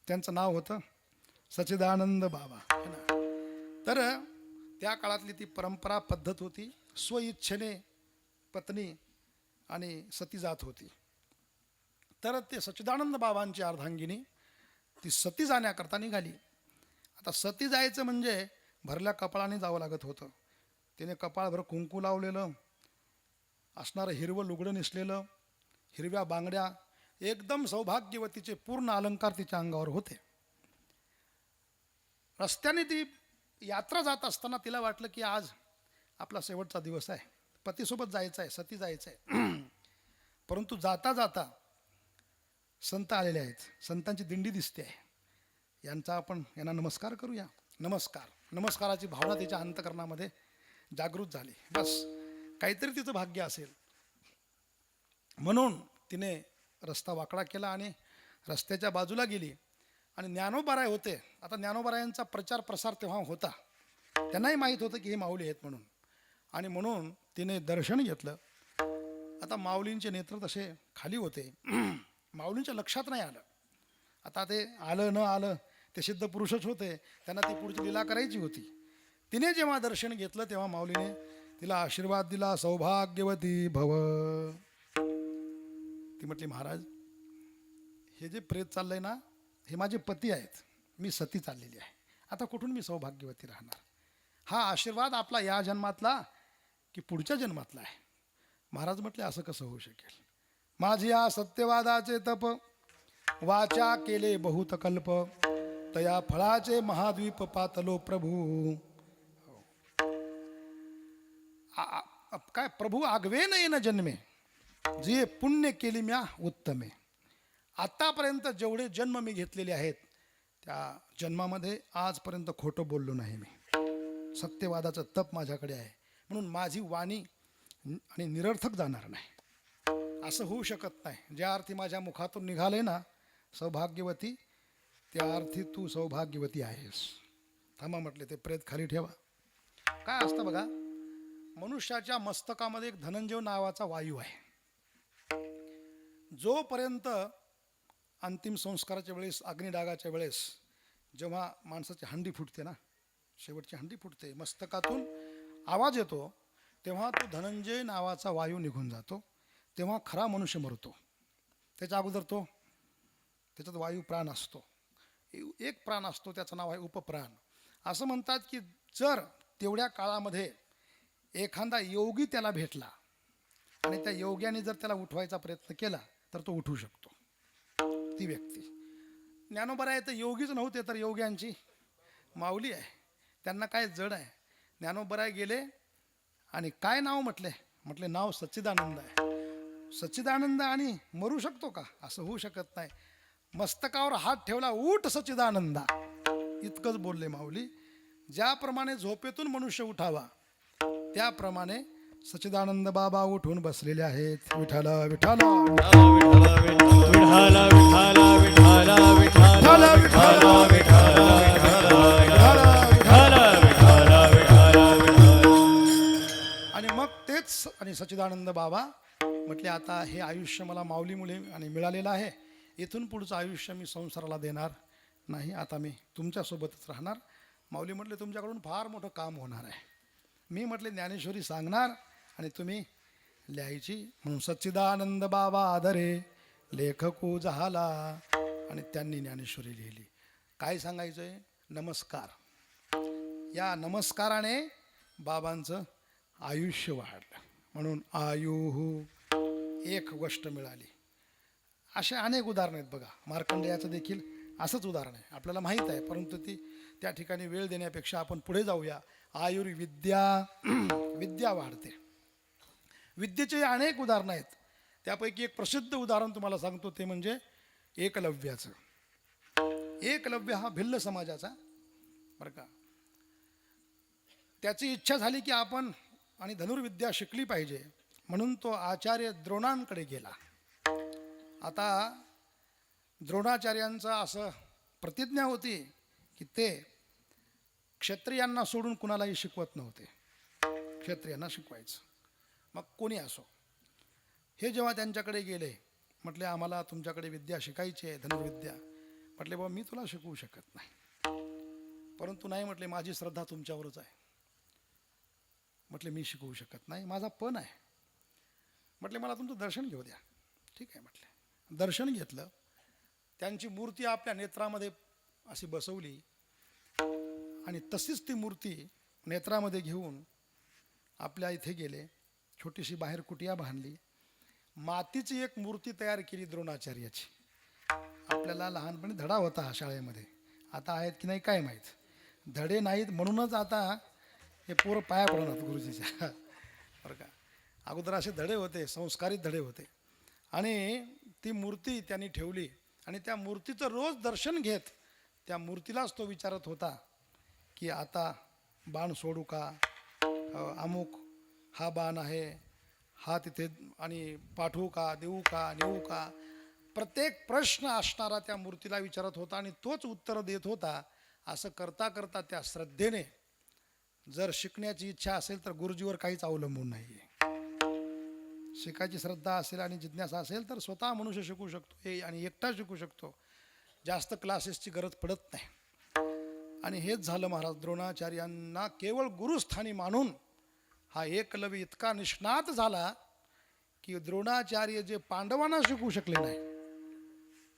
त्यांचं नाव होतं सच्चिदानंद बाबा. तर त्या काळातली ती परंपरा पद्धत होती, स्वइच्छेने पत्नी आणि सती जात होती. तर ते सच्चिदानंद बाबांची अर्धांगिनी ती सती जाण्याकरता निघाली. आता सती जायचं म्हणजे भरल्या कपाळाने जावं लागत होतं. तिने कपाळभर कुंकू लावलेलं असणारं, हिरवं लुगडं नेसलेलं, हिरव्या बांगड्या, एकदम सौभाग्यवतीचे पूर्ण अलंकार तिच्या अंगावर होते. रस्त्याने ती यात्रा जात असताना तिला वाटलं की आज आपला शेवटचा दिवस आहे, पतीसोबत जायचं आहे, सती जायचं आहे. परंतु जाता जाता संत आलेले आहेत, संतांची दिंडी दिसते आहे. यांना नमस्कार करूया. नमस्काराची भावना तिच्या अंतकरणामध्ये जागृत झाली. बस काहीतरी तिचं भाग्य असेल म्हणून तिने रस्ता वाकडा केला आणि रस्त्याच्या बाजूला गेली. आणि ज्ञानोबाराय होते. आता ज्ञानोबारायांचा प्रचार प्रसार तेव्हा होता, त्यांनाही माहीत होतं की हे माऊली आहेत म्हणून, आणि म्हणून तिने दर्शन घेतलं. आता माऊलींचे नेत्र तसे खाली होते, माऊलींच्या लक्षात नाही आलं. आता ते आलं न आलं ते सिद्ध पुरुषच होते, त्यांना ती पुढची लीला करायची होती. तिने जेव्हा दर्शन घेतलं तेव्हा माऊलीने तिला आशीर्वाद दिला, सौभाग्यवती भव. ती म्हटली, महाराज हे जे प्रेत चाललंय ना, हे माझे पती आहेत, मी सती चाललेली आहे, आता कुठून मी सौभाग्यवती राहणार? हा आशीर्वाद आपला या जन्मातला की पुढच्या जन्मातला आहे? महाराज म्हटले, असं कसं होऊ शकेल? माझी या सत्यवादाचे तप, वाचा केले बहुत कल्प, तया फळाचे महाद्वीप पातलो प्रभू. काय प्रभू आगवे नये न जन्मे, जे पुण्य केली म्या उत्तमे. आतापर्यंत जेवढे जन्म मी घेतलेले आहेत त्या जन्मामध्ये आजपर्यंत खोटं बोललो नाही मी. सत्यवादाचं तप माझ्याकडे आहे, म्हणून माझी वाणी आणि निरर्थक जाणार नाही. असं होऊ शकत नाही. ज्या अर्थी माझ्या मुखातून निघाले ना सौभाग्यवती, त्या अर्थी तू सौभाग्यवती आहेस. थांबा म्हटले, ते प्रेत खाली ठेवा. काय असतं बघा, मनुष्याच्या मस्तकामध्ये एक धनंजय नावाचा वायू आहे. जोपर्यंत अंतिम संस्काराच्या वेळेस, अग्निडागाच्या वेळेस, जेव्हा माणसाची हंडी फुटते ना, शेवटची हंडी फुटते, मस्तकातून आवाज येतो, तेव्हा तो धनंजय नावाचा वायू निघून जातो, तेव्हा खरा मनुष्य मरतो. त्याच्या अगोदर त्याच्यात वायू प्राण असतो, एक प्राण असतो, त्याचं नाव आहे उपप्राण. असं म्हणतात की जर तेवढ्या काळामध्ये एखादा योगी त्याला भेटला आणि त्या योग्याने जर त्याला उठवायचा प्रयत्न केला तर तो उठू शकतो. ती व्यक्ती ज्ञानोबा आहे तर योगीच नव्हते तर योग्यांची माऊली आहे, त्यांना काय जड आहे. ज्ञानोबा गेले आणि काय नाव म्हटले नाव सच्चिदानंद आहे. सच्चिदानंद आणि मरू शकतो का? असं होऊ शकत नाही. मस्तकावर हात ठेवला, उठ सच्चिदानंदा, इतकंच बोलले माऊली. ज्याप्रमाणे झोपेतून मनुष्य उठावा त्याप्रमाणे सच्चिदानंद बाबा उठून बसलेले आहेत. विठ्ठल विठ्ठल विठाला विठाला विठाला विठाला विठाला विठाला विठाला. आणि मग तेच आणि सच्चिदानंद बाबा म्हटले, आता हे आयुष्य मला माऊलीमुळे आणि मिळालेलं आहे, इथून पुढचं आयुष्य मी संसाराला देणार नाही, आता मी तुमच्यासोबतच राहणार. माऊली म्हटले, तुमच्याकडून फार मोठं काम होणार आहे. मी म्हटले ज्ञानेश्वरी सांगणार आणि तुम्ही लिहायची. म्हणून सच्चिदानंद बाबा आदरे लेखकू झाला आणि त्यांनी ज्ञानेश्वरी लिहिली. काय सांगायचं आहे? नमस्कार. या नमस्काराने बाबांचं आयुष्य वाढलं, म्हणून आयुहू एक गोष्ट मिळाली. असे अनेक उदाहरण आहेत बघा. मार्कंडेयाचं देखील असंच उदाहरण आहे, आपल्याला माहीत आहे, परंतु त्या ठिकाणी वेळ देण्यापेक्षा आपण पुढे जाऊया. आयुर्विद्या विद्या वाढते. विद्येचे अनेक उदाहरणं आहेत, त्यापैकी एक प्रसिद्ध उदाहरण तुम्हाला सांगतो, ते म्हणजे एकलव्याचं. एकलव्य हा भिल्ल समाजाचा बरं का. त्याची इच्छा झाली की आपण आणि धनुर्विद्या शिकली पाहिजे, म्हणून तो आचार्य द्रोणांकडे गेला. आता द्रोणाचार्यांचा असं प्रतिज्ञा होती की ते क्षत्रियांना सोडून कुणालाही शिकवत नव्हते, क्षत्रियांना शिकवायचं, मग कोणी असो. हे जेव्हा त्यांच्याकडे गेले, म्हटले आम्हाला तुमच्याकडे विद्या शिकायची आहे, धनुर्विद्या. म्हटले बाबा मी तुला शिकवू शकत नाही, परंतु नाही म्हटले माझी श्रद्धा तुमच्यावरच आहे. म्हटले मी शिकवू शकत नाही, माझा पण आहे. म्हटले मला तुमचं दर्शन घेऊ द्या. ठीक आहे म्हटले. दर्शन घेतलं. त्यांची मूर्ती आपल्या नेत्रामध्ये अशी बसवली आणि तशीच ती मूर्ती नेत्रामध्ये घेऊन आपल्या इथे गेले. छोटीशी बाहेर कुटिया बांधली, मातीची एक मूर्ती तयार केली द्रोणाचार्याची. आपल्याला लहानपणी धडा होता शाळेमध्ये, आता आहेत की नाही काय माहीत. धडे नाहीत म्हणूनच आता हे पोरं पाया पडणार गुरुजीच्या बरं का. अगोदर असे धडे होते, संस्कारित धडे होते. आणि ती मूर्ती त्यांनी ठेवली आणि त्या मूर्तीचं रोज दर्शन घेत त्या मूर्तीलाच तो विचारत होता की आता बाण सोडू का, अमुक हा बाण आहे, हा तिथे, आणि पाठवू का, देऊ का, नेऊ का. प्रत्येक प्रश्न असणारा त्या मूर्तीला विचारत होता आणि तोच उत्तर देत होता. असं करता करता त्या श्रद्धेने, जर शिकण्याची इच्छा असेल तर गुरुजीवर काहीच अवलंबून नाही आहे. शिकायची श्रद्धा असेल आणि जिज्ञासा असेल तर स्वतः मनुष्य शिकू शकतो, हे आणि एकटा शिकू शकतो. जास्त क्लासेसची गरज पडत नाही. आणि हेच झालं महाराज. द्रोणाचार्यांना केवळ गुरुस्थानी मानून हा एकलव्य इतका निष्णात झाला की द्रोणाचार्य जे पांडवांना शिकवू शकले नाही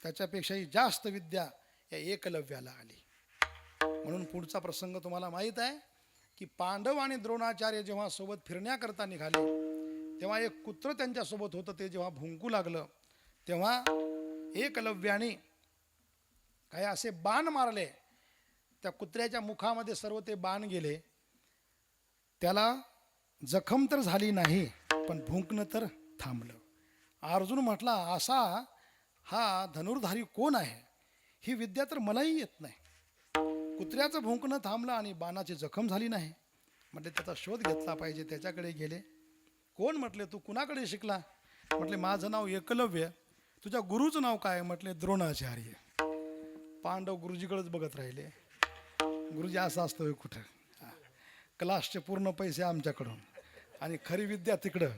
त्याच्यापेक्षाही जास्त विद्या या एकलव्याला आली. म्हणून पुढचा प्रसंग तुम्हाला माहीत आहे की पांडव आणि द्रोणाचार्य जेव्हा सोबत फिरण्याकरता निघाले तेव्हा एक कुत्र त्यांच्यासोबत होतं. ते जेव्हा भुंकू लागलं तेव्हा एकलव्याने काही असे बाण मारले, त्या कुत्र्याच्या मुखामध्ये सर्व ते बाण गेले. त्याला जखम तर झाली नाही पण भुंकणं तर थांबलं. अर्जुन म्हटला असा हा धनुर्धारी कोण आहे, ही विद्या तर मलाही येत नाही. कुत्र्याचं भुंकणं थांबलं आणि बाणाची जखम झाली नाही. म्हटले त्याचा शोध घेतला पाहिजे. त्याच्याकडे गेले. कोण? म्हटले तू कुणाकडे शिकला? म्हटले माझं नाव एकलव्य. तुझ्या गुरुचं नाव काय? म्हटले द्रोणाचार्य. पांडव गुरुजीकडेच बघत राहिले. गुरुजी असं असतं कुठं, क्लासचे पूर्ण पैसे आमच्याकडून आणि खरी विद्या तिकडं.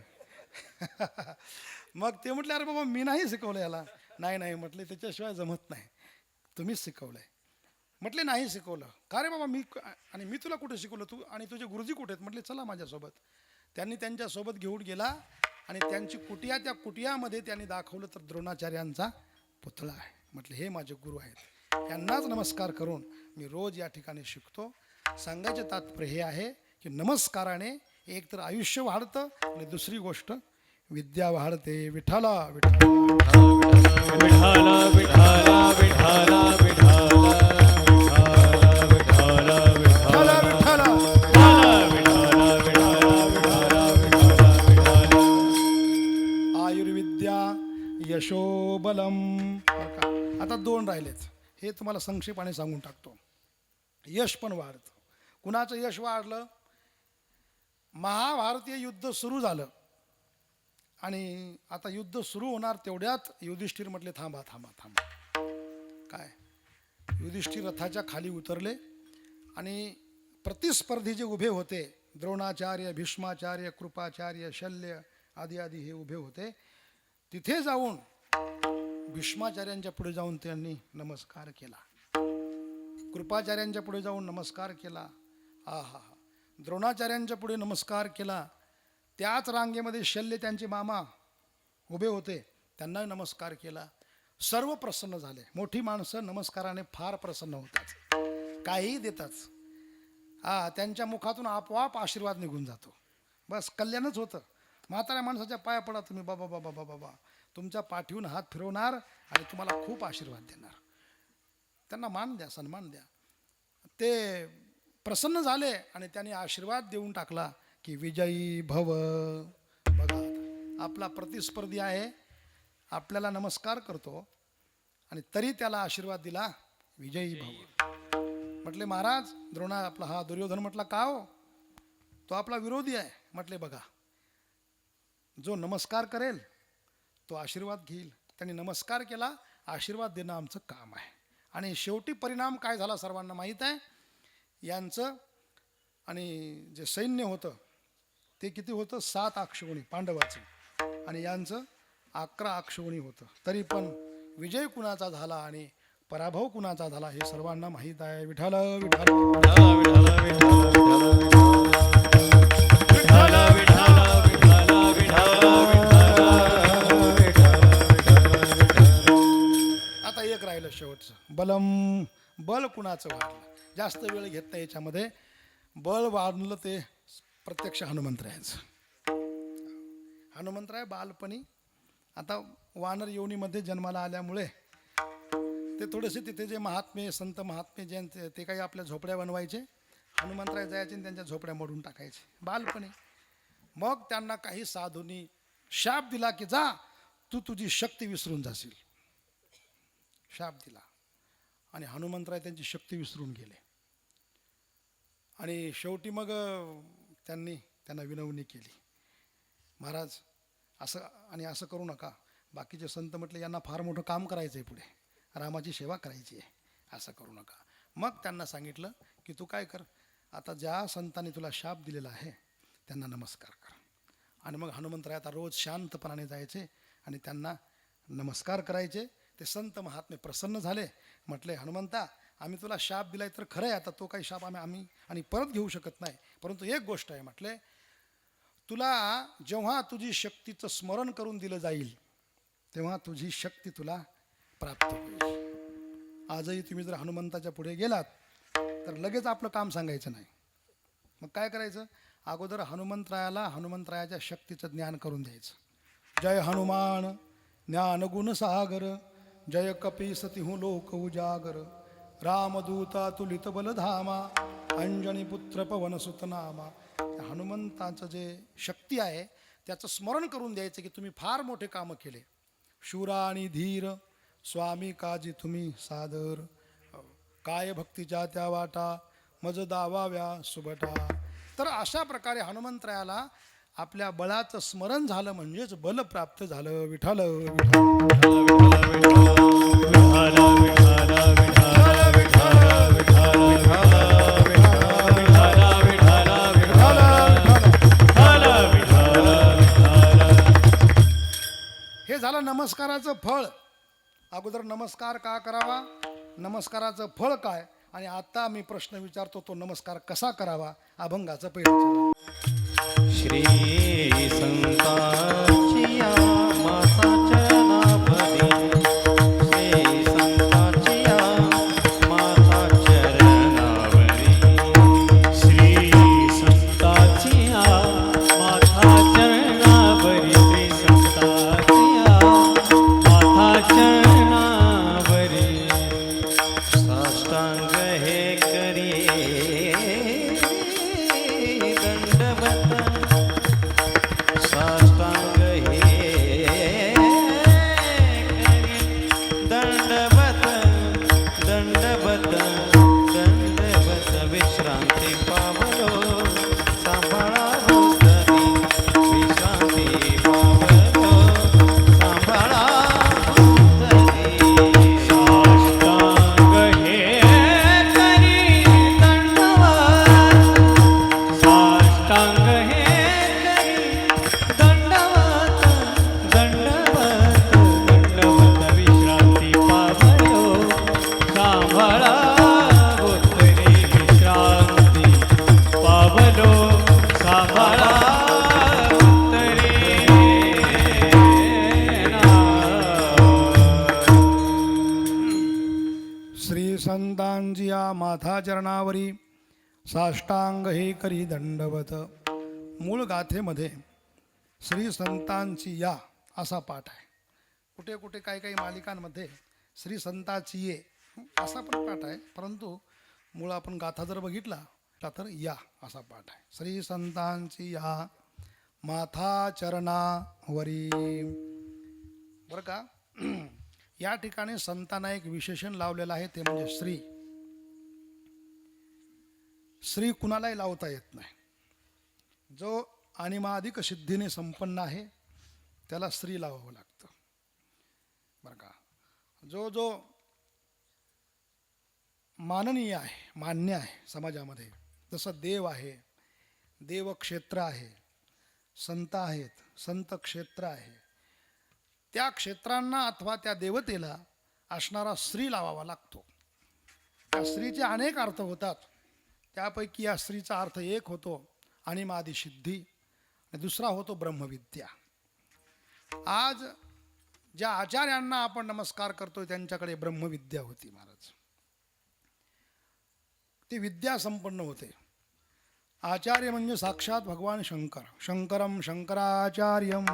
मग ते म्हटले अरे बाबा मी नाही शिकवलं याला. नाही नाही म्हटले त्याच्याशिवाय जमत नाही, तुम्हीच शिकवलंय. म्हटले नाही शिकवलं. का रे बाबा आणि मी तुला कुठे शिकवलं, तू आणि तुझे गुरुजी कुठे आहेत? म्हटले चला माझ्यासोबत. त्यांनी त्यांच्यासोबत घेऊन गेला आणि त्यांची कुटिया, त्या कुटियामध्ये त्यांनी दाखवलं तर द्रोणाचार्यांचा पुतळा आहे. म्हटले हे माझे गुरु आहेत, यांनाच नमस्कार करून मी रोज या ठिकाणी शिकतो. सांगायचे तात्पर्य हे आहे की नमस्काराने एक तर आयुष्य वाढतं आणि दुसरी गोष्ट विद्या वाढते. विठाला विठाला विठाला विठाला विठाला विठाला विठाला विठाला आयुर्विद्या यशोबलम. आता 2 राहिलेत, हे तुम्हाला संक्षेपाने सांगून टाकतो. यश पण वाढतं. कुणाचं यश वाढलं? महाभारतीय युद्ध सुरू झालं आणि आता युद्ध सुरू होणार तेवढ्यात युधिष्ठिर म्हटले थांबा थांबा थांबा. काय? युधिष्ठिर रथाच्या खाली उतरले आणि प्रतिस्पर्धी जे उभे होते, द्रोणाचार्य, भीष्माचार्य, कृपाचार्य, शल्य आदी आदी हे उभे होते. तिथे जाऊन भीष्माचार्यांच्या पुढे जाऊन त्यांनी नमस्कार केला. कृपाचार्यांच्या पुढे जाऊन नमस्कार केला. हा हा हा. द्रोणाचार्यांच्या पुढे नमस्कार केला. त्याच रांगेमध्ये शल्य त्यांचे मामा उभे होते, त्यांनाही नमस्कार केला. सर्व प्रसन्न झाले. मोठी माणसं नमस्काराने फार प्रसन्न होतात, काहीही देतात. त्यांच्या मुखातून आपोआप आशीर्वाद निघून जातो. बस कल्याणच होतं. म्हाताऱ्या माणसाच्या पाया पडा तुम्ही, बाबा बाबा बाबा बाबा, तुमच्या पाठीहून हात फिरवणार आणि तुम्हाला खूप आशीर्वाद देणार. त्यांना मान द्या, सन्मान द्या. ते प्रसन्न झाले आणि त्यांनी आशीर्वाद देऊन टाकला की विजयी भव. बघा आपला प्रतिस्पर्धी आहे, आपल्याला नमस्कार करतो आणि तरी त्याला आशीर्वाद दिला विजयी भव. म्हटले महाराज द्रोणा आपला हा दुर्योधन. म्हटला का हो? तो आपला विरोधी आहे. म्हटले बघा, जो नमस्कार करेल तो आशीर्वाद घेईल. त्यांनी नमस्कार केला, आशीर्वाद देणं आमचं काम आहे. आणि शेवटी परिणाम काय झाला सर्वांना माहीत आहे. यांचं आणि जे सैन्य होतं ते किती होतं? 7 अक्षोहिणी पांडवाचं, आणि यांचं 11 अक्षोहिणी होतं. तरी पण विजय कुणाचा झाला आणि पराभव कुणाचा झाला हे सर्वांना माहीत आहे. विठाला आता एक राहिलं शेवटचं, बलम. बल कुणाचं वाढलं? जास्त वेळ घेत नाही याच्यामध्ये. बळ वाढलं ते प्रत्यक्ष हनुमंतरायाचं. हनुमंतराय बालपणी आता वानर योनीमध्ये जन्माला आल्यामुळे ते थोडेसे तिथे जे महात्मे, संत महात्मे जे ते काही आपल्या झोपड्या बनवायचे. हनुमंतराय जायचे आणि त्यांच्या झोपड्या मोडून टाकायचे बालपणी. मग त्यांना काही साधूंनी शाप दिला की जा तू तुझी शक्ती विसरून जाशील. शाप दिला आणि हनुमंतराय त्यांची शक्ती विसरून गेले. आणि शेवटी मग त्यांना विनवणी केली, महाराज असं करू नका. बाकीचे संत म्हटले यांना फार मोठं काम करायचं आहे, पुढे रामाची सेवा करायची आहे, असं करू नका. मग त्यांना सांगितलं की तू काय कर, आता ज्या संतांनी तुला शाप दिलेला आहे त्यांना नमस्कार कर. आणि मग हनुमंतराय आता रोज शांतपणाने जायचे आणि त्यांना नमस्कार करायचे. ते संत महात्मे प्रसन्न झाले. म्हटले हनुमंता, आम्ही तुला शाप दिलाय तर खरं आहे, आता तो काही शाप आम्ही आणि परत घेऊ शकत नाही. परंतु एक गोष्ट आहे, म्हटले तुला जेव्हा तुझी शक्तीचं स्मरण करून दिलं जाईल तेव्हा तुझी शक्ती तुला प्राप्त होईल. आजही तुम्ही जर हनुमंताच्या पुढे गेलात तर लगेच आपलं काम सांगायचं नाही. मग काय करायचं? अगोदर हनुमंतरायाच्या शक्तीचं ज्ञान करून द्यायचं. जय हनुमान ज्ञान गुण सागर, जय कपी सतिहू लोक उजागर, रामदूता तुलित बलधामा, अंजनी पुत्र पवन सुतनामा. हनुमंताचं जे शक्ती आहे त्याचं स्मरण करून द्यायचं की तुम्ही फार मोठे कामं केले. शूरा आणि धीर स्वामी काजी तुम्ही सादर, काय भक्तीच्या त्या वाटा मज दावाव्या सुबटा. तर अशा प्रकारे हनुमंतरायाला आपल्या बळाचं स्मरण झालं म्हणजेच बल प्राप्त झालं. विठ्ठल नमस्काराचं फळ, अगोदर नमस्कार का करावा, नमस्काराचं फळ काय, आणि आता मी प्रश्न विचारतो तो नमस्कार कसा करावा. अभंगाचं पहिलं चरण. श्री संतांची या माताच्या नाभरी, श्री संतांची या माताच्या चरणावरी, श्री संताची माथा चरणावरी, श्री संताची माथा चरणावरी, साष्टांग हे करिये दंडवत, साष्टांग हे करिये दंडवत, दंडवत, दंडवत, विश्रांती पावलो सांभाळा तरी, विश्रांती पावलो सांभाळा तरी. साष्टांग हे करी दंडवत, साष्टांग हे करी दंडवत, दंडवत, दंडवत, विश्रांती पावलो सांभाळा तरी, विश्रांती पावलो सांभाळा तरी. श्री संतांची या माथा चरणावरी, साष्टांग हे करी दंडवत. मूळ गाथेमध्ये श्री संतांची या असा पाठ आहे. कुठे कुठे काही काही मालिकांमध्ये श्री संताची ये असा पण पाठ आहे, परंतु मूळ आपण गाथा जर बघितला तर या असा पाठ आहे. श्री संतांची या माथा चरणावरी. बरं का, या ठिकाणी संतांना एक विशेषण लावलेलं आहे, ते म्हणजे श्री. श्री कुणालाही लावता येत नाही. जो अनिमादिक सिद्धीने संपन्न आहे त्याला श्री लावावं लागतं. बरं का, जो जो माननीय आहे, मान्य आहे समाजामध्ये, जसं देव आहे, देवक्षेत्र आहे, संत आहेत, संत क्षेत्र आहे, त्या क्षेत्रांना अथवा त्या देवतेला असणारा श्री लावावा लागतो. त्या स्त्रीचे अनेक अर्थ होतात. त्यापैकी या स्त्रीचा अर्थ एक होतो अनिमादी सिद्धी, आणि दुसरा होतो ब्रह्मविद्या. आज ज्या आचार्यांना आपण नमस्कार करतोय त्यांच्याकडे ब्रह्मविद्या होती महाराज. ती विद्या संपन्न होते. आचार्य म्हणजे साक्षात भगवान शंकर. शंकरम शंकराचार्यम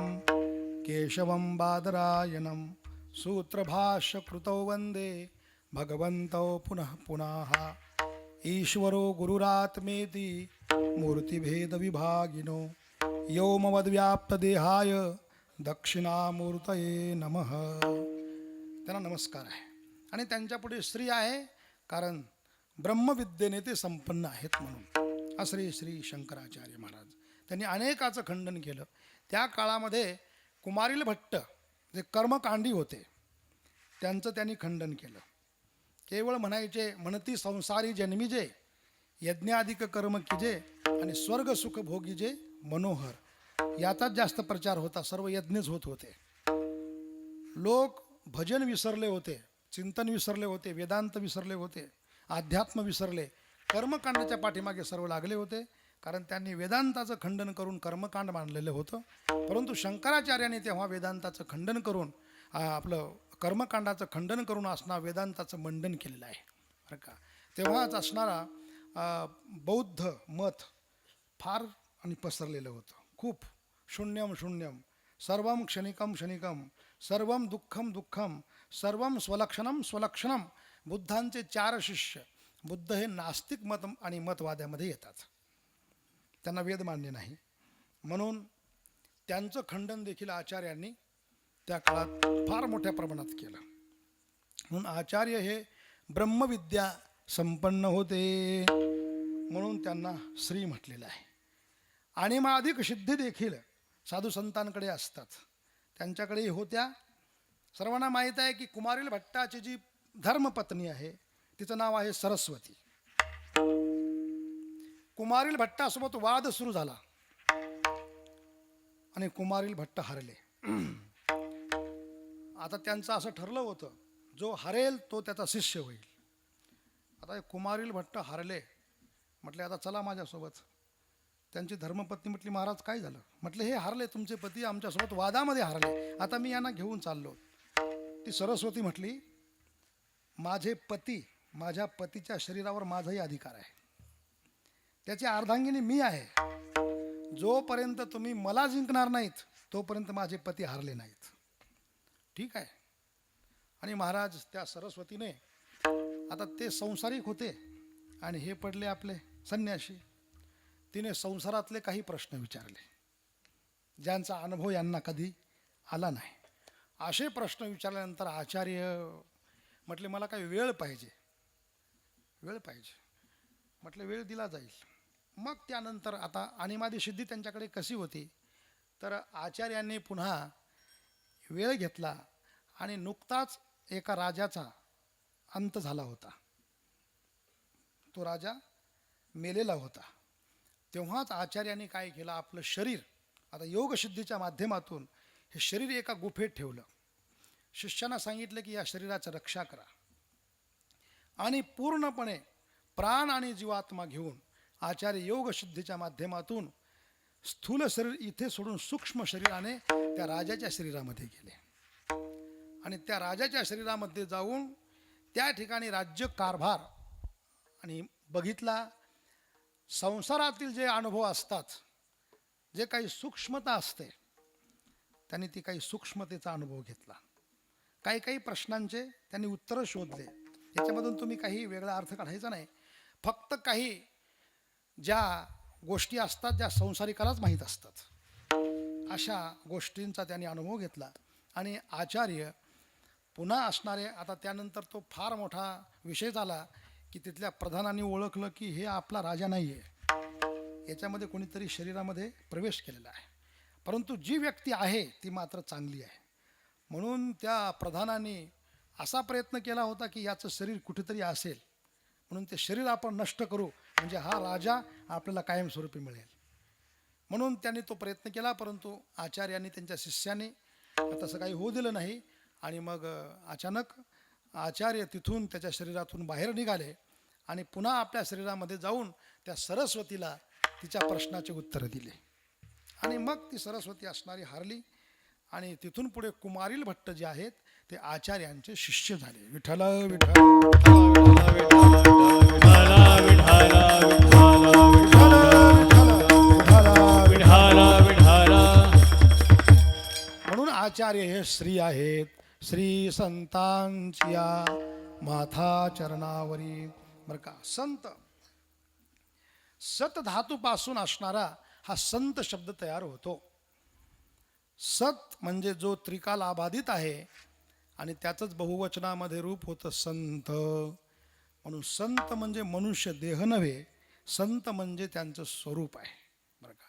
केशवम बादरायणम सूत्रभाष्य कृतौ वंदे भगवन्तौ पुनः पुनः. ईश्वरो गुरुरात्मेति मूर्तिभेद विभागिनो व्योमवद्व्याप्तदेहाय दक्षिणामूर्तये नमः. त्यांना नमस्कार आहे. आणि त्यांच्यापुढे श्री आहे, कारण ब्रह्मविद्येने ते संपन्न आहेत म्हणून. श्री श्री शंकराचार्य महाराज त्यांनी अनेकाचं खंडन केलं. त्या काळामध्ये कुमारील भट्ट जे कर्मकांडी होते त्यांचं त्यांनी खंडन केलं. केवळ म्हणायचे, म्हणती संसारी जन्मीजे यज्ञाधिक कर्म कीजे आणि स्वर्ग सुख भोगीजे मनोहर. याचाच जास्त प्रचार होता. सर्व यज्ञच होत होते. लोक भजन विसरले होते, चिंतन विसरले होते, वेदांत विसरले होते, अध्यात्म विसरले, कर्मकांडाच्या पाठीमागे सर्व लागले होते. कारण त्यांनी वेदांताचं खंडन करून कर्मकांड मानलेलं होतं. परंतु शंकराचार्यांनी तेव्हा वेदांताचं खंडन करून आपलं कर्मकांडाचं खंडन करून असणारा वेदांताचं मंडन केलेलं आहे. बरं का, तेव्हाच असणारा बौद्ध मत फार आणि पसरलेलं होतं. खूप शून्यम शून्यम, सर्वम क्षणिकम क्षणिकम, सर्वम दुःखम दुःखम, सर्वम स्वलक्षणम स्वलक्षणम. बुद्धांचे 4 शिष्य. बुद्ध हे नास्तिक मत आणि मतवाद्यामध्ये येतात. त्यांना वेद मान्य नाही, म्हणून त्यांचं खंडन देखील आचार्यांनी त्या काळात फार मोठ्या प्रमाणात केलं. म्हणून आचार्य हे ब्रह्मविद्या संपन्न होते, म्हणून त्यांना श्री म्हटलेलं आहे. अनिमादिक सिद्धी देखील साधू संतांकडे असतात, त्यांच्याकडेही होत्या. सर्वांना माहीत आहे की कुमारील भट्टाची जी धर्मपत्नी आहे तिचं नाव आहे सरस्वती. कुमारील भट्टासोबत वाद सुरू झाला आणि कुमारील भट्ट हरले. आता त्यांचं असं ठरलं होतं, जो हरेल तो त्याचा शिष्य होईल. आता हे कुमारील भट्ट हारले. म्हटले आता चला माझ्यासोबत. त्यांची धर्मपत्नी म्हटली महाराज काय झालं? म्हटले हे हारले, तुमचे पती आमच्यासोबत वादामध्ये हारले, आता मी यांना घेऊन चाललो. ती सरस्वती म्हटली माझे पती, माझ्या पतीच्या शरीरावर माझाही अधिकार आहे, त्याची अर्धांगिनी मी आहे. जोपर्यंत तुम्ही मला जिंकणार नाहीत तोपर्यंत माझे पती हारले नाहीत. ठीक आहे. आणि महाराज त्या सरस्वतीने, आता ते संसारिक होते आणि हे पडले आपले संन्याशी. तिने संसारातले काही प्रश्न विचारले ज्यांचा अनुभव यांना कधी आला नाही. असे प्रश्न विचारल्यानंतर आचार्य म्हटले मला काही वेळ पाहिजे. वेळ पाहिजे म्हटले वेळ दिला जाईल. मग त्यानंतर आता अनिमादी सिद्धी त्यांच्याकडे कशी होती, तर आचार्यांनी पुन्हा वेळ घेतला आणि नुकताच एका राजाचा अंत झाला होता. तो राजा मेलेला होता. तेव्हाच आचार्यांनी काय केलं, आपलं शरीर आता योगसिद्धीच्या माध्यमातून हे शरीर एका गुफेत ठेवलं. शिष्यांना सांगितलं की या शरीराची रक्षा करा आणि पूर्णपणे प्राण आणि जीवात्मा घेऊन आचार्य योगसिद्धीच्या माध्यमातून स्थूल शरीर इथे सोडून सूक्ष्म शरीराने त्या राजाच्या शरीरामध्ये गेले आणि त्या राजाच्या शरीरामध्ये जाऊन त्या ठिकाणी राज्य कारभार आणि बघितला. संसारातील जे अनुभव असतात, जे काही सूक्ष्मता असते, त्यांनी ती काही सूक्ष्मतेचा अनुभव घेतला. काही प्रश्नांचे त्यांनी उत्तरं शोधले. याच्यामधून तुम्ही काही वेगळा अर्थ काढायचा नाही. फक्त काही ज्या गोष्टी असतात ज्या संसारिकालाच माहीत असतात, अशा गोष्टींचा त्यांनी अनुभव घेतला. आणि आचार्य पुन्हा असणारे, आता त्यानंतर तो फार मोठा विषय झाला की तिथल्या प्रधानांनी ओळखलं की हे आपला राजा नाही आहे, याच्यामध्ये कोणीतरी शरीरामध्ये प्रवेश केलेला आहे, परंतु जी व्यक्ती आहे ती मात्र चांगली आहे. म्हणून त्या प्रधानांनी असा प्रयत्न केला होता की याचं शरीर कुठेतरी असेल, म्हणून ते शरीर आपण नष्ट करू म्हणजे हा राजा आपल्याला कायमस्वरूपी मिळेल. म्हणून त्यांनी तो प्रयत्न केला, परंतु आचार्यांनी त्यांच्या शिष्याने तसं काही होऊ दिलं नाही. आणि मग अचानक आचार्य तिथून त्याच्या शरीरातून बाहेर निघाले आणि पुन्हा आपल्या शरीरामध्ये जाऊन त्या सरस्वतीला तिच्या प्रश्नाचे उत्तर दिले. आणि मग ती सरस्वती असणारी हारली आणि तिथून पुढे कुमारील भट्ट जे आहेत ते आचार्यांचे शिष्य झाले. विठ्ठल विठ्ठल म्हणून आचार्य हे श्री आहेत. श्री संतांच्या माथा चरणावरी. बरं का, संत सत धातूपासून असणारा हा संत शब्द तयार होतो. सत म्हणजे जो त्रिकालाबाधित आहे आणि त्याचंच बहुवचनामध्ये रूप होतं संत. म्हणून संत म्हणजे मनुष्य देह नव्हे, संत म्हणजे त्यांचं स्वरूप आहे. बरं का,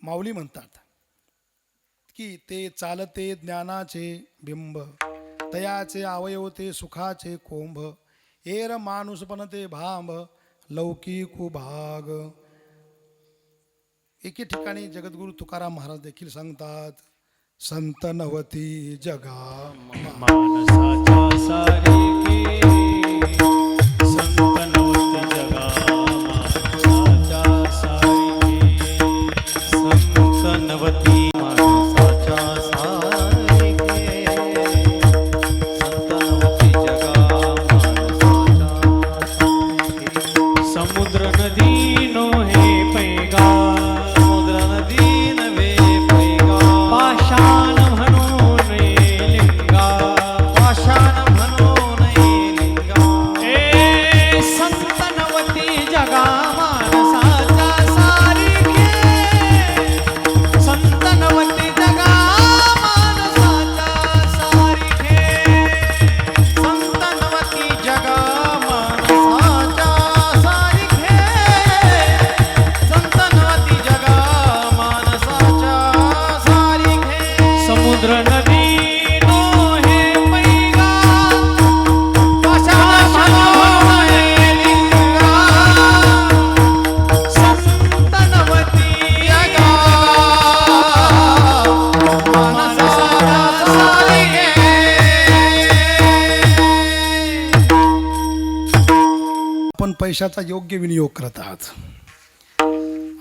माऊली म्हणतात की ते चालते ज्ञानाचे बिंब, तयाचे अवयव ते सुखाचे कोंभ, एर माणूसपण ते भांब, लौकिक भाग. एके ठिकाणी जगद्गुरु तुकाराम महाराज देखील सांगतात, संत नवती जगा मानसाच्या सारिके, संत नवती जगा मानसाच्या सारिके, संत नवती मानसाच्या सारिके, संत नवती जगा मानसाच्या सारिके. समुद्र नदी नो हे पैगा, समुद्र नदी नव्हे पैगा, पाषाण म्हणून लिंगा, पाषाण म्हणून आपण पैशाचा योग्य विनियोग करत आहात.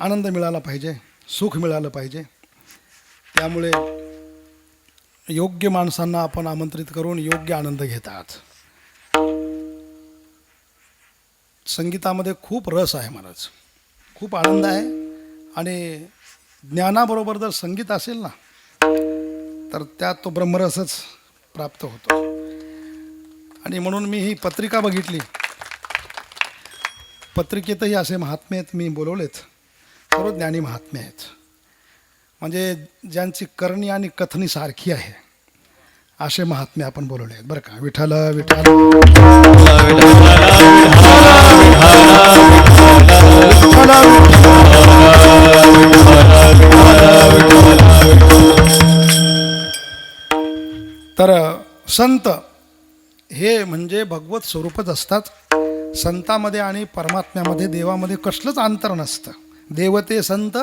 आनंद मिळाला पाहिजे, सुख मिळालं पाहिजे. त्यामुळे योग्य माणसांना आपण आमंत्रित करून योग्य आनंद घेत आहात. संगीतामध्ये खूप रस आहे महाराज, खूप आनंद आहे. आणि ज्ञानाबरोबर जर संगीत असेल ना तर त्यात तो ब्रह्मरसच प्राप्त होतो. आणि म्हणून मी ही पत्रिका बघितली. पत्रिकेतही असे महात्मे आहेत मी बोलवलेत, सर्व ज्ञानी महात्मे आहेत. म्हणजे ज्यांची करणी आणि कथनी सारखी आहे असे महात्मे आपण बोलवले आहेत बरं का. विठ्ठल विठ्ठल तर संत हे म्हणजे भगवत स्वरूपच असतात. संतामध्ये आणि परमात्म्यामध्ये देवामध्ये कसलंच अंतर नसतं. देवते संत,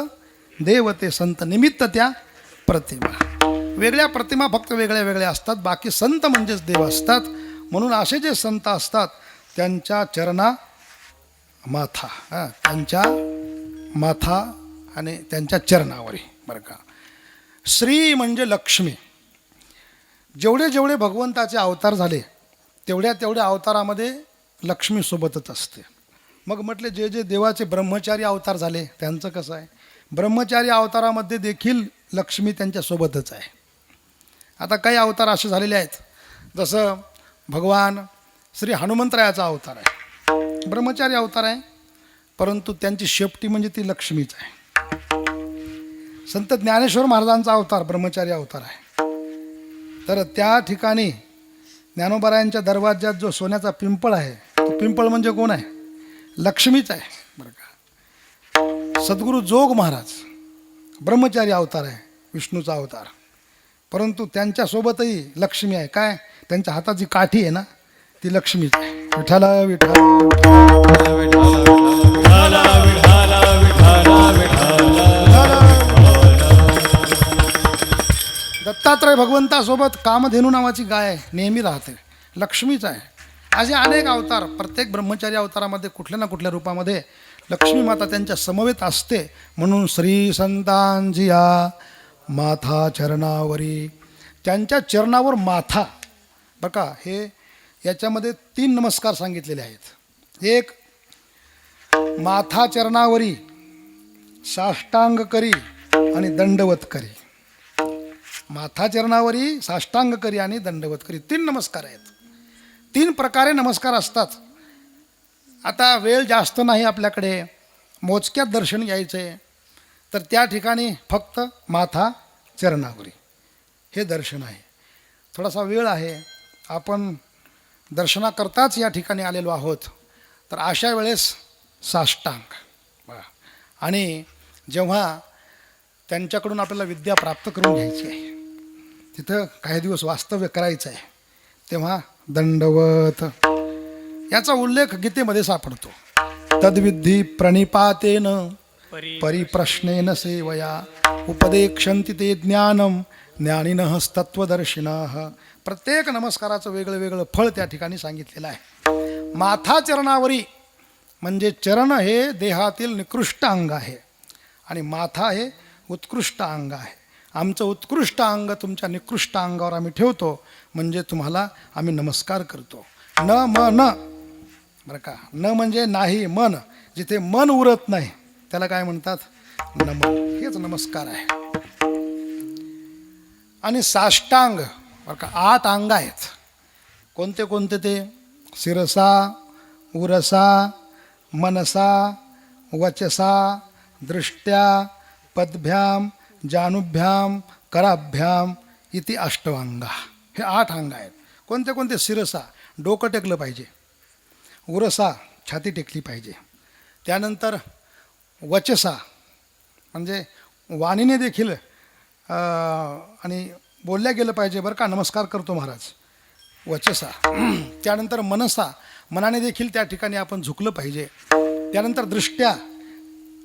देवते संत निमित्त त्या प्रतिमा. वेगळ्या प्रतिमा फक्त वेगळ्या वेगळ्या असतात, बाकी संत म्हणजेच देव असतात. म्हणून असे जे संत असतात त्यांच्या चरणा माथा, त्यांच्या माथा आणि त्यांच्या चरणावरी बरं का. श्री म्हणजे लक्ष्मी. जेवढे जेवढे भगवंताचे अवतार झाले तेवढ्या तेवढ्या अवतारामध्ये लक्ष्मी सोबतच असते. मग म्हटले जे जे देवाचे ब्रह्मचारी अवतार झाले त्यांचं कसं आहे, ब्रह्मचारी अवतारामध्ये देखील लक्ष्मी त्यांच्यासोबतच आहे. आता काही अवतार असे झालेले आहेत, जसं भगवान श्री हनुमंतरायाचा अवतार आहे, ब्रह्मचारी अवतार आहे, परंतु त्यांची शेपटी म्हणजे ती लक्ष्मीच आहे. संत ज्ञानेश्वर महाराजांचा अवतार ब्रह्मचारी अवतार आहे. तर त्या ठिकाणी ज्ञानोबारायांच्या दरवाज्यात जो सोन्याचा पिंपळ आहे तो पिंपळ म्हणजे कोण आहे, लक्ष्मीच आहे बरं का. सद्गुरू जोग महाराज ब्रह्मचारी अवतार आहे, विष्णूचा अवतार, परंतु त्यांच्यासोबतही लक्ष्मी आहे. काय, त्यांच्या हातात जी काठी आहे ना ती लक्ष्मीच आहे. विठ्ठल विठ्ठल दत्तात्रय भगवंतासोबत कामधेनू नावाची गाय नेहमी राहते, लक्ष्मीच आहे. असे अनेक अवतार, प्रत्येक ब्रह्मचारी अवतारामध्ये कुठल्या ना कुठल्या रूपामध्ये लक्ष्मी माता त्यांच्या समवेत असते. म्हणून श्री संतांजिया माथा चरणावरी, त्यांच्या चरणावर माथा बरं का. हे याच्यामध्ये 3 नमस्कार सांगितलेले आहेत. एक, माथा चरणावरी, साष्टांग करी आणि दंडवत करी. माथा चरणावरी, साष्टांग करी आणि दंडवत करी, 3 नमस्कार आहेत. 3 प्रकारे नमस्कार असतात. आता वेळ जास्त नाही आपल्याकडे, मोजक्यात दर्शन घ्यायचे, तर त्या ठिकाणी फक्त माथा चरणावरी हे दर्शन आहे. थोडासा वेळ आहे, आपण दर्शनाकरताच या ठिकाणी आलेलो आहोत, तर अशा वेळेस साष्टांग. आणि जेव्हा त्यांच्याकडून आपल्याला विद्या प्राप्त करून घ्यायची आहे, तिथं काही दिवस वास्तव्य करायचं आहे, तेव्हा दंडवत. याचा उल्लेख गीतेमध्ये सापडतो. तद्विधी प्रणिपातेन परिप्रश्नेन सेवया उपदेक्षन्ति ते ज्ञानम ज्ञानिनः तत्वदर्शिनः. प्रत्येक नमस्काराचं वेगळं वेगळं फळ त्या ठिकाणी सांगितलेलं आहे. माथा चरणावरी म्हणजे चरण हे देहातील निकृष्ट अंग आहे आणि माथा हे उत्कृष्ट अंग आहे. आमचं उत्कृष्ट अंग तुमच्या निकृष्ट अंगावर आम्ही ठेवतो, म्हणजे तुम्हाला आम्ही नमस्कार करतो. न मन बरं का. न म्हणजे नाही, मन. जिथे मन उरत नाही त्याला काय म्हणतात, नमन. हेच नमस्कार आहे. आणि साष्टांग बरं का. 8 अंग आहेत. कोणते कोणते ते, शिरसा, उरसा, मनसा, वचसा, दृष्ट्या, पदभ्याम, जानुभ्याम, कराभ्याम इति अष्टवांगा. हे 8 अंग आहेत. कोणते कोणते, शिरसा डोकं टेकलं पाहिजे, उरसा छाती टेकली पाहिजे, त्यानंतर वचसा म्हणजे वाणीने देखील आणि बोलल्या गेलं पाहिजे बरं का, नमस्कार करतो महाराज, वचसा. त्यानंतर मनसा, मनाने देखील त्या ठिकाणी आपण झुकलं पाहिजे. त्यानंतर दृष्ट्या,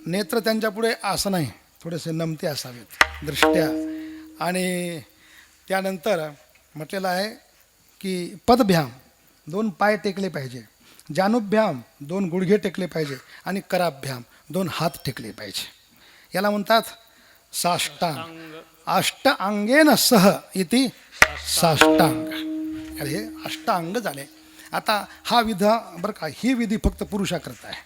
नेत्र त्यांच्या पुढे असं नाही, थोडेसे नमते असावेत दृष्ट्या. आणि त्यानंतर म्हटलेलं आहे की पदभ्याम, 2 पाय टेकले पाहिजे. जानुभ्याम 2 गुडघे टेकले पाहिजे आणि कराभ्याम 2 हात टेकले पाहिजे. याला म्हणतात साष्टांग. अष्टांगेन सह इति साष्टांग. हे अष्टांग झाले. आता हा विधा बरं का, ही विधी फक्त पुरुषाकरता आहे.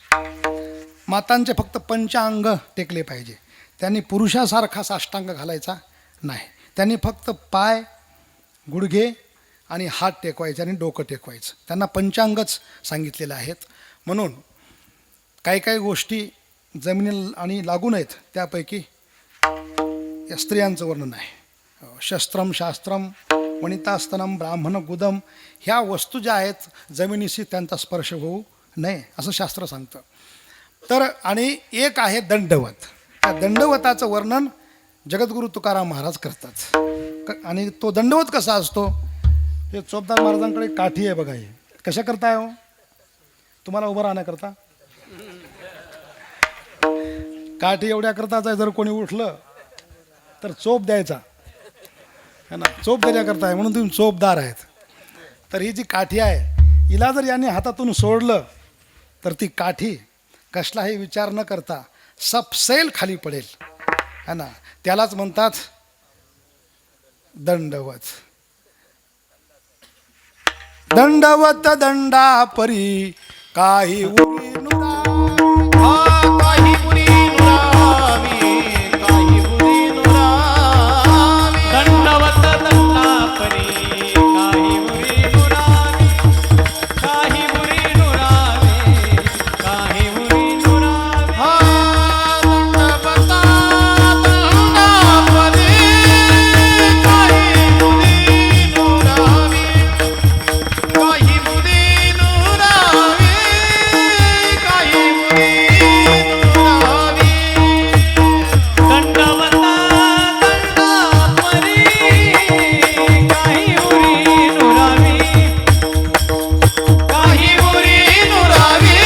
मातांचे फक्त पंचांग टेकले पाहिजे. त्यांनी पुरुषासारखा साष्टांग घालायचा नाही. त्यांनी फक्त पाय, गुडघे आणि हात टेकवायचे आणि डोकं टेकवायचं. त्यांना पंचांगच सांगितलेलं आहेत. म्हणून काही काही गोष्टी जमिनीला आणि लागू नयेत, त्यापैकी या स्त्रियांचं वर्णन आहे. शस्त्रम शास्त्रम वनितास्तनम ब्राह्मण गुदम, ह्या वस्तू ज्या आहेत जमिनीशी त्यांचा स्पर्श होऊ नये असं शास्त्र सांगतं. तर आणि एक आहे दंडवत. त्या दंडवताचं वर्णन जगद्गुरू तुकाराम महाराज करतात. आणि तो दंडवत कसा असतो, हे चोपदार महाराजांकडे काठी आहे बघा. हे कशा करताय हो, तुम्हाला उभं राहण्याकरता. काठी एवढ्या करताच आहे, जर कोणी उठलं तर चोप द्यायचा है ना, चोप द्यायच्या आहे म्हणून तुम्ही चोपदार आहेत. तर ही जी काठी आहे, हिला जर याने हातातून सोडलं तर ती काठी कसलाही विचार न करता सपसेल खाली पडेल है ना. त्यालाच म्हणतात दंडवत. दंडवत दंडा परी काही उरी नुरा. काही मुली नुरावी, काही मुली नुरावी. दंडवत दंडापरी काही मुली नुरावी, काही मुली नुरावी, काही मुली नुरावी. दंडवता दंडापरी काही मुली नुरावी, काही मुली नुरावी, काही मुली नुरावी. दंडवता दंडापरी काही मुली नुरावी, काही मुली नुरावी,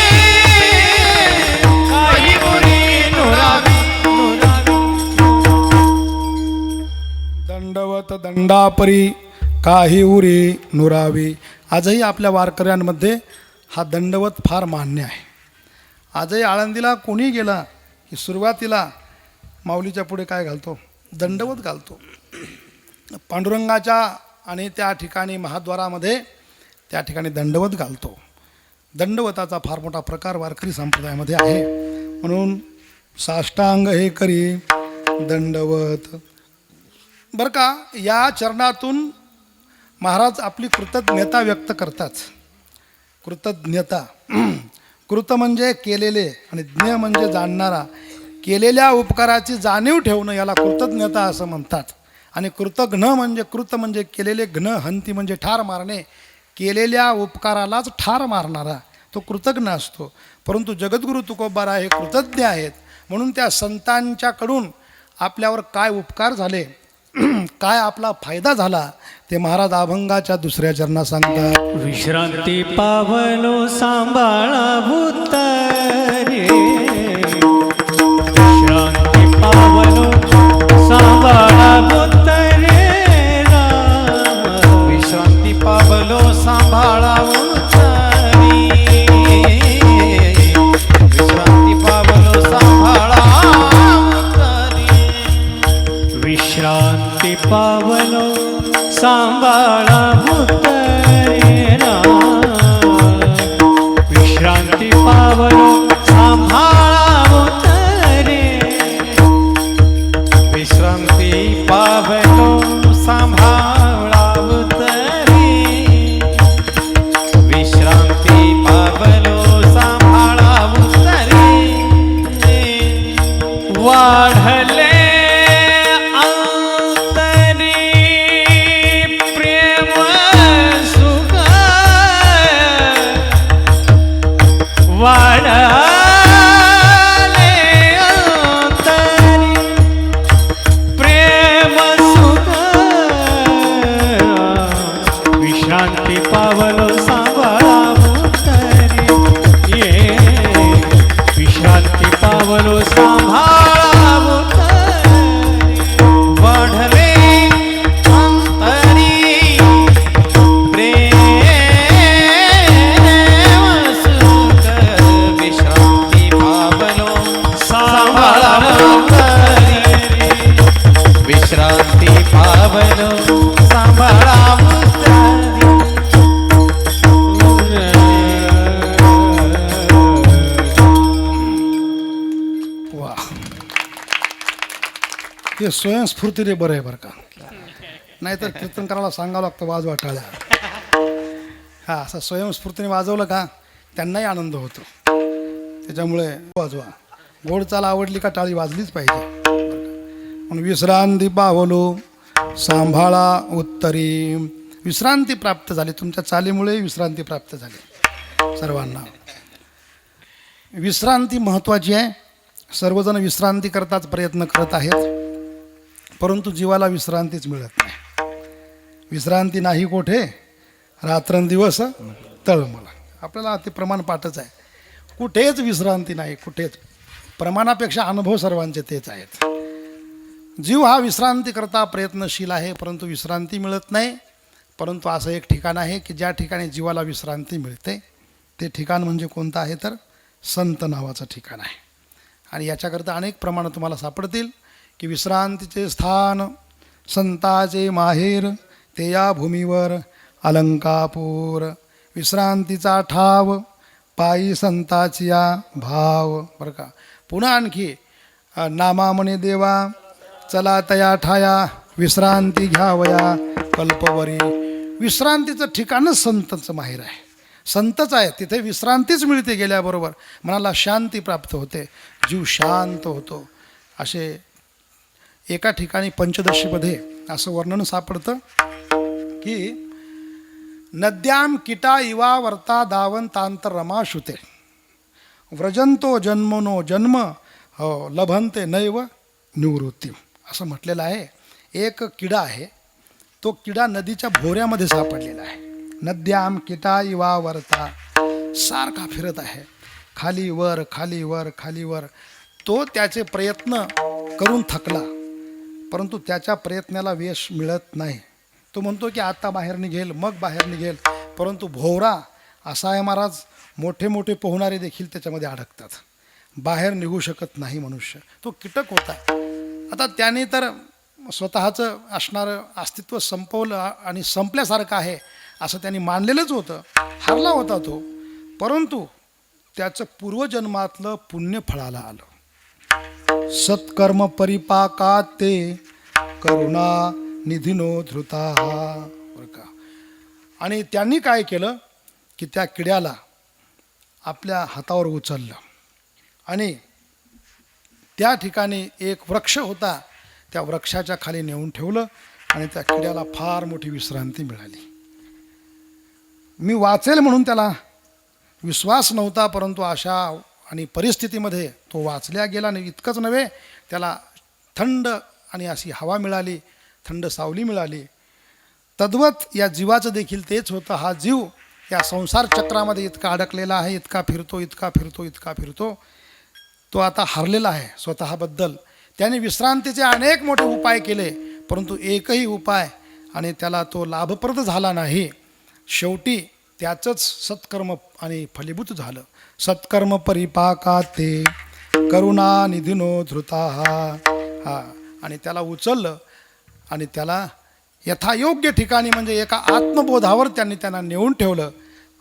काही मुली नुरावी, नुरावी. दंडवत दंडापरी काही उरी नुरावी. आजही आपल्या वारकऱ्यांमध्ये हा दंडवत फार मान्य आहे. आजही आळंदीला कोणी गेला की सुरुवातीला माऊलीच्या पुढे काय घालतो, दंडवत घालतो. पांडुरंगाच्या आणि त्या ठिकाणी महाद्वारामध्ये त्या ठिकाणी दंडवत घालतो. दंडवताचा फार मोठा प्रकार वारकरी संप्रदायामध्ये आहे. म्हणून साष्टांग हे करी दंडवत. बरं का, या चरणातून महाराज आपली कृतज्ञता व्यक्त करतात. कृतज्ञता. कृत म्हणजे केलेले आणि ज्ञ म्हणजे जाणणारा. केलेल्या उपकाराची जाणीव ठेवणं याला कृतज्ञता असं म्हणतात. आणि कृतघ्न म्हणजे कृत म्हणजे केलेले, घ्न हंती म्हणजे ठार मारणे. केलेल्या उपकारालाच ठार मारणारा तो कृतज्ञ असतो. परंतु जगद्गुरू तुकोबाराय हे कृतज्ञ आहेत. म्हणून त्या संतांच्याकडून आपल्यावर काय उपकार झाले, काय आपला फायदा झाला, ते महाराज अभंगाच्या 2ऱ्या चरणात सांगतात. विश्रांती पावलो सांभाळा भूतरे, विश्रांती पावलो सांभाळा भूतरे राम. विश्रांती पावलो सांभाळा भूतरे, विश्रांती पावलो सांभाळा भूतरे. विश्रांती पावलो सांभाळा भूतरे राम. विश्रांती पावलो सांभाळा भूतरे, विश्रांती पावलो सांभाळा भूतरे, विश्रांती पावलो सांभाळा भूतरे. वाढले विश्रांती पावलो सांभाळा भूतरे, ये विश्रांती पावलो सांभाळा भूतरे. वाढले अंतरी प्रेम ते स्वयंस्फूर्तीने बरं आहे बरं का. नाहीतर कीर्तन करायला सांगावं लागतं वाजवा टाळ्या. हा असं स्वयंस्फूर्तीने वाजवलं का त्यांनाही आनंद होतो. त्याच्यामुळे वाजवा. गोड चाल आवडली का टाळी वाजलीच पाहिजे. म्हणून विश्रांती पावलो सांभाळा उत्तरी. विश्रांती प्राप्त झाली, तुमच्या चालीमुळे विश्रांती प्राप्त झाली सर्वांना. विश्रांती महत्त्वाची आहे. सर्वजण विश्रांती करताच प्रयत्न करत आहेत, परंतु जीवाला विश्रांतीच मिळत नाही. विश्रांती नाही कोठे रात्रंदिवस तळमळ. आपल्याला ते प्रमाण पाठच आहे. कुठेच विश्रांती नाही, कुठेच. प्रमाणापेक्षा अनुभव सर्वांचे तेच आहेत. जीव हा विश्रांती करता प्रयत्नशील आहे, परंतु विश्रांती मिळत नाही. परंतु असं एक ठिकाण आहे की ज्या ठिकाणी जीवाला विश्रांती मिळते. ते ठिकाण म्हणजे कोणतं आहे तर संत नावाचं ठिकाण आहे. आणि याच्याकरता अनेक प्रमाणं तुम्हाला सापडतील की विश्रांतीचे स्थान संताचे माहेर ते या भूमीवर अलंकापूर. विश्रांतीचा ठाव पायी संताची या भाव. बरं का. पुन्हा आणखी नामामणे देवा चला तया ठाया विश्रांती घ्यावया कल्पवरी. विश्रांतीचं ठिकाणच संतांचं माहेर आहे. संतच आहे, तिथे विश्रांतीच मिळते. गेल्याबरोबर मनाला शांती प्राप्त होते, जीव शांत होतो. असे एका ठिकाणी पंचदशीमध्ये असं वर्णन सापडतं की नद्याम किटा इवा वर्ता दावंतांतर रमाशुते व्रजंतो जन्मनो जन्म लभंते नैव निवृत्ती. असं म्हटलेलं आहे. एक किडा आहे, तो किडा नदीच्या भोऱ्यामध्ये सापडलेला आहे. नद्याम किटा इवा वर्ता, सारखा फिरत आहे खाली वर खाली वर खाली वर. तो त्याचे प्रयत्न करून थकला, परंतु त्याच्या प्रयत्नाला यश मिळत नाही. तो म्हणतो की आता बाहेर निघेल, मग बाहेर निघेल, परंतु भोवरा असा आहे महाराज, मोठे मोठे पोहणारे देखील त्याच्यामध्ये अडकतात. बाहेर निघू शकत नाही मनुष्य. तो कीटक होता. आता त्याने तर स्वतःचं असणारं अस्तित्व संपवलं आणि संपल्यासारखं आहे असं त्यांनी मानलेलंच होतं. हारला होता तो, परंतु त्याचं पूर्वजन्मातलं पुण्य फळाला आलं. सत्कर्म परिपाकात ते करुणा निधीनो धृता. बरं का. आणि त्यांनी काय केलं की त्या किड्याला आपल्या हातावर उचललं आणि त्या ठिकाणी एक वृक्ष होता, त्या वृक्षाच्या खाली नेऊन ठेवलं आणि त्या किड्याला फार मोठी विश्रांती मिळाली. मी वाचेल म्हणून त्याला विश्वास नव्हता, परंतु अशा आणि परिस्थितीमध्ये तो वाचल्या गेला. आणि इतकंच नव्हे, त्याला थंड आणि अशी हवा मिळाली, थंड सावली मिळाली. तद्वत या जीवाचं देखील तेच होतं. हा जीव या संसार चक्रामध्ये इतका अडकलेला आहे, इतका फिरतो इतका फिरतो इतका फिरतो. तो आता हरलेला आहे स्वतःबद्दल. त्याने विश्रांतीचे अनेक मोठे उपाय केले, परंतु एकही उपाय आणि त्याला तो लाभप्रद झाला नाही. शेवटी त्याचंच सत्कर्म आणि फलीभूत झालं. सत्कर्म परिपाकात ते करुणा निधीनो धृता. हा. आणि त्याला उचललं आणि त्याला यथायोग्य ठिकाणी म्हणजे एका आत्मबोधावर त्यांना नेऊन ठेवलं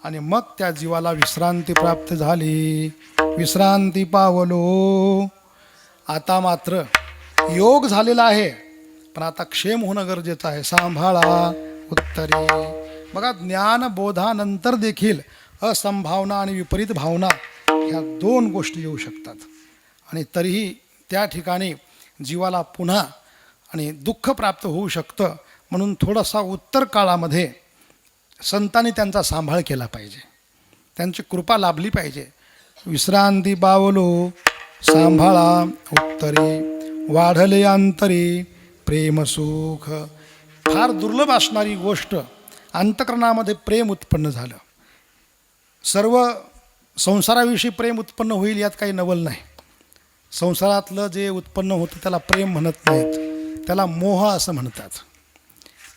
आणि मग त्या जीवाला विश्रांती प्राप्त झाली. विश्रांती पावलो. आता मात्र योग झालेला आहे, पण आता क्षेम होणं गरजेचं आहे. सांभाळा उत्तरी. बघा, ज्ञानबोधानंतर देखील असंभावना आणि विपरीत भावना ह्या दोन गोष्टी येऊ शकतात. आणि तरीही त्या ठिकाणी जीवाला पुन्हा आणि दुःख प्राप्त होऊ शकतं. म्हणून थोडासा उत्तर काळामध्ये संतांनी त्यांचा सांभाळ केला पाहिजे, त्यांची कृपा लाभली पाहिजे. विश्रांती पावलो सांभाळा उत्तरी वाढले अंतरी प्रेमसुख. फार दुर्लभ असणारी गोष्ट, अंतःकरणामध्ये प्रेम उत्पन्न झालं. सर्व संसाराविषयी प्रेम उत्पन्न होईल यात काही नवल नाही. संसारातलं जे उत्पन्न होतं त्याला प्रेम म्हणत नाहीत, त्याला मोह असं म्हणतात.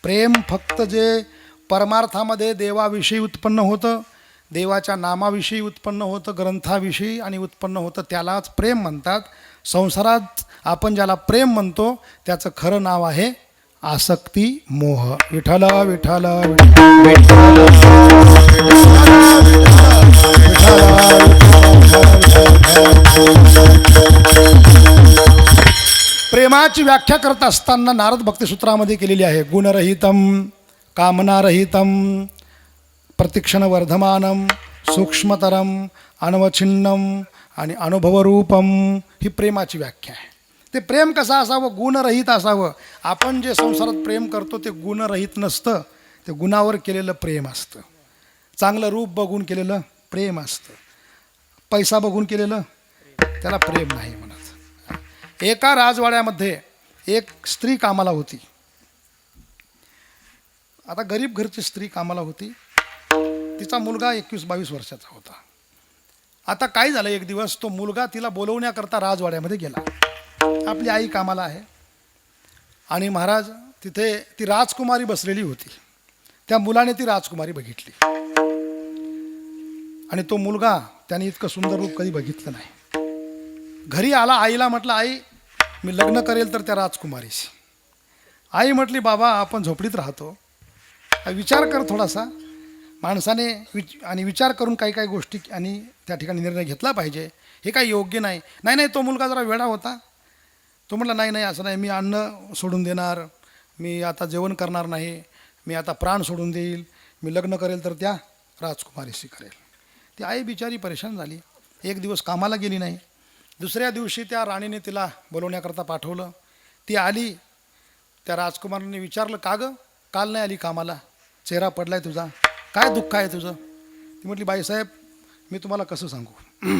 प्रेम फक्त जे परमार्थामध्ये देवाविषयी उत्पन्न होतं, देवाच्या नामाविषयी उत्पन्न होतं, ग्रंथाविषयी आणि उत्पन्न होतं, त्यालाच प्रेम म्हणतात. संसारात आपण ज्याला प्रेम म्हणतो त्याचं खरं नाव आहे आसक्ती, मोह. विठ्ठल विठ्ठल प्रेमा प्रेमाची व्याख्या करत असताना नारद भक्तिसूत्रामध्ये केलेली आहे. गुणरहितम, कामनारहितम, प्रतिक्षण वर्धमानम, सूक्ष्मतरम, अनवच्छिन्नम आणि अनुभवरूपम, ही प्रेमाची व्याख्या आहे. ते प्रेम कसं असावं? गुणरहित असावं. आपण जे संसारात प्रेम करतो ते गुणरहित नसतं, ते गुणावर केलेलं प्रेम असतं. चांगलं रूप बघून केलेलं प्रेम असतं, पैसा बघून केलेलं त्याला प्रेम नाही म्हणत. एका राजवाड्यामध्ये एक स्त्री कामाला होती. आता गरीब घरची स्त्री कामाला होती. तिचा मुलगा 21-22 वर्षाचा होता. आता काय झालं, एक दिवस तो मुलगा तिला बोलवण्याकरता राजवाड्यामध्ये गेला. आपली आई कामाला आहे आणि महाराज तिथे ती राजकुमारी बसलेली होती. त्या मुलाने ती राजकुमारी बघितली आणि तो मुलगा त्याने इतकं सुंदर रूप कधी बघितलं नाही. घरी आला, आईला म्हटलं, आई मी लग्न करेल तर त्या राजकुमारीशी. आई म्हटली, बाबा आपण झोपडीत राहतो, विचार कर थोडासा. माणसाने विचार करून काही काही गोष्टी आणि त्या ठिकाणी निर्णय घेतला पाहिजे. हे काही योग्य नाही. नाही, तो मुलगा जरा वेडा होता. तो म्हटला, नाही असं नाही, मी अन्न सोडून देणार, मी आता जेवण करणार नाही, मी आता प्राण सोडून देईल, मी लग्न करेल तर त्या राजकुमारीशी करेल. ती आई बिचारी परेशान झाली. एक दिवस कामाला गेली नाही. दुसऱ्या दिवशी त्या राणीने तिला बोलवण्याकरता पाठवलं. ती आली. त्या राजकुमाराने विचारलं, का गं काल नाही आली कामाला, चेहरा पडलाय तुझा, काय दुःख आहे तुझं? ती म्हटली, बाईसाहेब मी तुम्हाला कसं सांगू,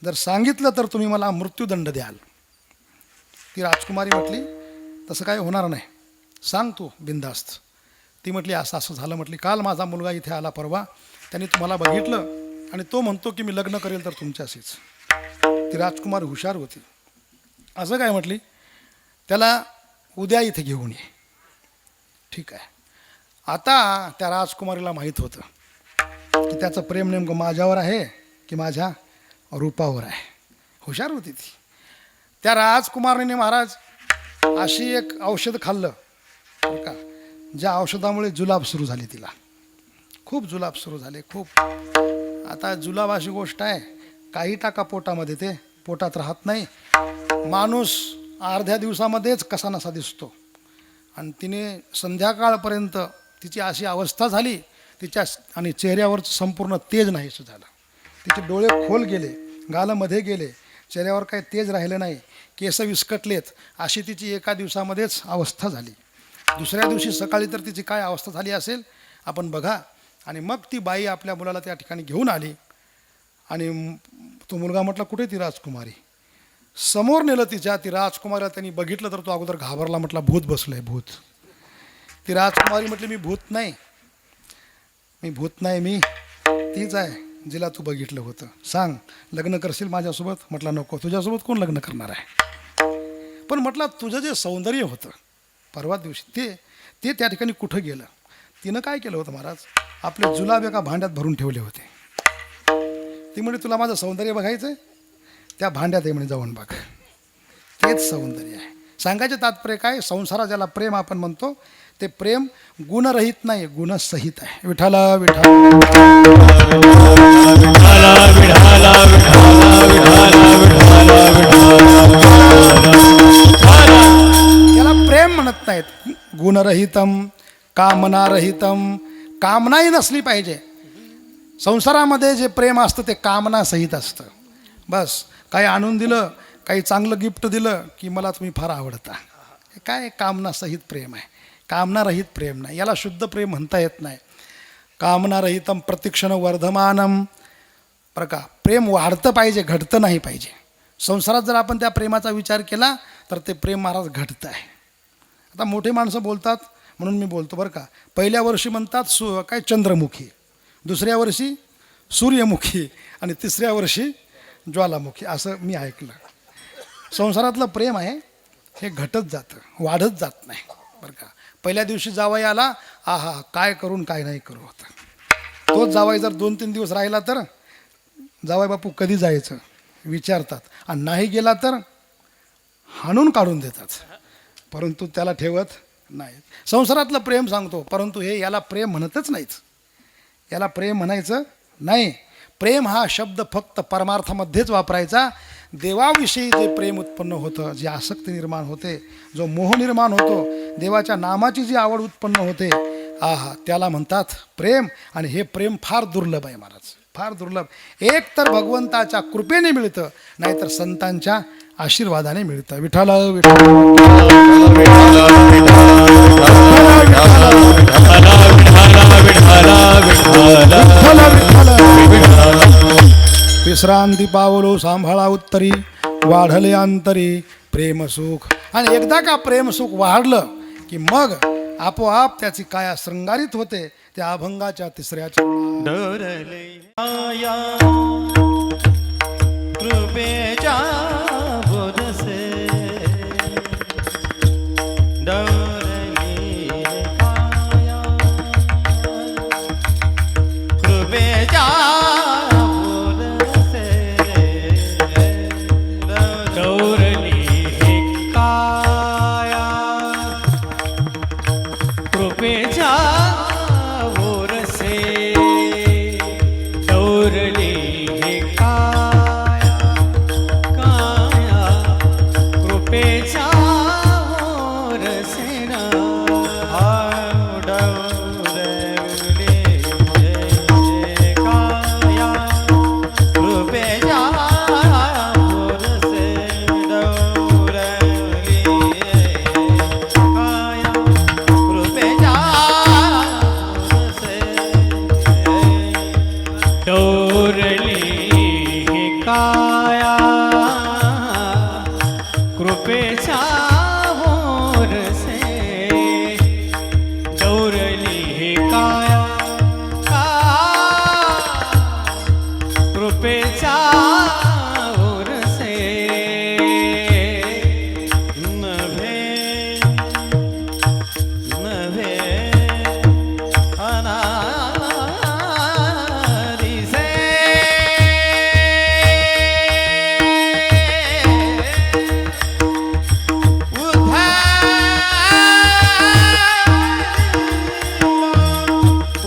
जर सांगितलं तर तुम्ही मला मृत्यूदंड द्याल. ती राजकुमारी म्हटली, तसं काय होणार नाही, सांग तू बिनधास्त. ती म्हटली, असं झालं. म्हटली, काल माझा मुलगा इथे आला परवा, त्याने तुम्हाला बघितलं आणि तो म्हणतो की मी लग्न करेल तर तुमच्याशीच. ती राजकुमारी हुशार होती. असं काय म्हटली, त्याला उद्या इथे घेऊन ये. ठीक आहे. आता त्या राजकुमारीला माहीत होतं की त्याचं प्रेम नेमकं माझ्यावर आहे की माझ्या रूपावर आहे. हुशार होती ती. त्या राजकुमारीने महाराज अशी एक औषध खाल्लं बरं का, ज्या औषधामुळे जुलाब सुरू झाली. तिला खूप जुलाब सुरू झाले, खूप. आता जुलाब अशी गोष्ट आहे, काही टाका पोटामध्ये ते पोटात राहत नाही. माणूस अर्ध्या दिवसामध्येच कसा नसा दिसतो. आणि तिने संध्याकाळपर्यंत तिची अशी अवस्था झाली, तिच्या आणि चेहऱ्यावरचं संपूर्ण तेज नाहीसं झालं. तिचे डोळे खोल गेले, गालामध्ये गेले, चेहऱ्यावर काही तेज राहिलं नाही, केस विस्कटलेत. अशी तिची एका दिवसामध्येच अवस्था झाली. दुसऱ्या दिवशी सकाळी तर तिची काय अवस्था झाली असेल आपण बघा. आणि मग ती बाई आपल्या मुलाला त्या ठिकाणी घेऊन आली आणि तो मुलगा म्हटला, कुठे ती राजकुमारी? समोर नेलं तिच्या. ती राजकुमारीला त्यांनी बघितलं तर तो अगोदर घाबरला. म्हटला, भूत बसलंय, भूत. ती राजकुमारी म्हटली, मी भूत नाही, मी तीच आहे जिला तू बघितलं होतं. सांग, लग्न करशील माझ्यासोबत? म्हटलं, नको, तुझ्यासोबत कोण लग्न करणार आहे? पण म्हटलं, तुझं जे सौंदर्य होतं परवा दिवशी ते त्या ठिकाणी कुठं गेलं? तिनं काय केलं होतं महाराज, आपले जुलाब एका भांड्यात भरून ठेवले होते. ती म्हणजे तुला माझं सौंदर्य बघायचं आहे, त्या भांड्यात आहे म्हणे, जाऊन बघ. तेच सौंदर्य आहे. सांगायचे तात्पर्य काय, संसारा ज्याला प्रेम आपण म्हणतो ते प्रेम गुणरहित नाही, गुणसहित आहे. विठाला विठाला याला प्रेम म्हणत नाहीत. गुणरहितम, कामनारहितम. कामनाही नसली पाहिजे. संसारामध्ये जे प्रेम असतं ते कामनासहित असतं. बस काही आणून दिलं, काही चांगलं गिफ्ट दिलं की मला तुम्ही फार आवडता. हे काय कामनासहित प्रेम आहे, कामनारहित प्रेम नाही. याला शुद्ध प्रेम म्हणता येत नाही. कामनारहितम प्रतिक्षण वर्धमानम. बरं का, प्रेम वाढतं पाहिजे, घटतं नाही पाहिजे. संसारात जर आपण त्या प्रेमाचा विचार केला तर ते प्रेम महाराज घटतं आहे. आता मोठे माणसं बोलतात म्हणून मी बोलतो बरं का. पहिल्या वर्षी म्हणतात काय चंद्रमुखी, दुसऱ्या वर्षी सूर्यमुखी आणि तिसऱ्या वर्षी ज्वालामुखी, असं मी ऐकलं. संसारातलं प्रेम आहे हे घटत जातं, वाढत जात नाही बरं का. पहिल्या दिवशी जावई आला, आहा काय करून काय नाही करू होतं. तोच जावई जर 2-3 दिवस राहिला तर जावई बापू कधी जायचं विचारतात, आणि नाही गेला तर हाणून काढून देतात, परंतु त्याला ठेवत नाहीत. संसारातलं प्रेम सांगतो, परंतु याला प्रेम म्हणतच नाहीत. याला प्रेम म्हणायचं नाही. प्रेम हा शब्द फक्त परमार्थामध्येच वापरायचा. देवाविषयी जे प्रेम उत्पन्न होतं, जी आसक्ती निर्माण होते, जो मोह निर्माण होतो, देवाच्या नामाची जी आवड उत्पन्न होते, आहा, त्याला म्हणतात प्रेम. आणि हे प्रेम फार दुर्लभ आहे महाराज, फार दुर्लभ. एक तर भगवंताच्या कृपेने मिळतं, नाहीतर संतांच्या आशीर्वादाने मिळतं. विठ्ठल विश्रांती पावलो सांभाळा उत्तरी, वाढले अंतरी प्रेम सुख. आणि एकदा का प्रेम सुख वाढलं की मग आपोआप त्याची काया शृंगारित होते. त्या अभंगाच्या तिसऱ्याच्या डोरले आया कृपेच्या बोधसे डोरले आया कृपेच्या बोधसे डोरली हे काया कृपेच्या ओरसे डोरली हे काया काया कृपेच्या ओरसे ना डोरली हे काया कृपेच्या ओरसे डोरली हे काया कृपेच्या ओरसे नभे नभे अनादिसे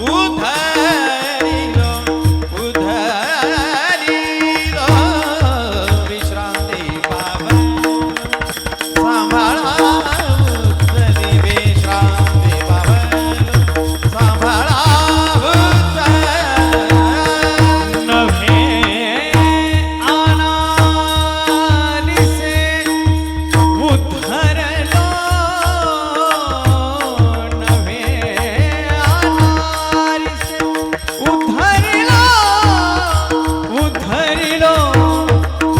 उधरिलो उधरिलो विश्रांती पावन सांभाळा उत्तरी विश्रांती पावन सांभाळा उत्तरी नभे अनादिसे उद्धरलो नभे अनादिसे उद्धरलो उद्धरलो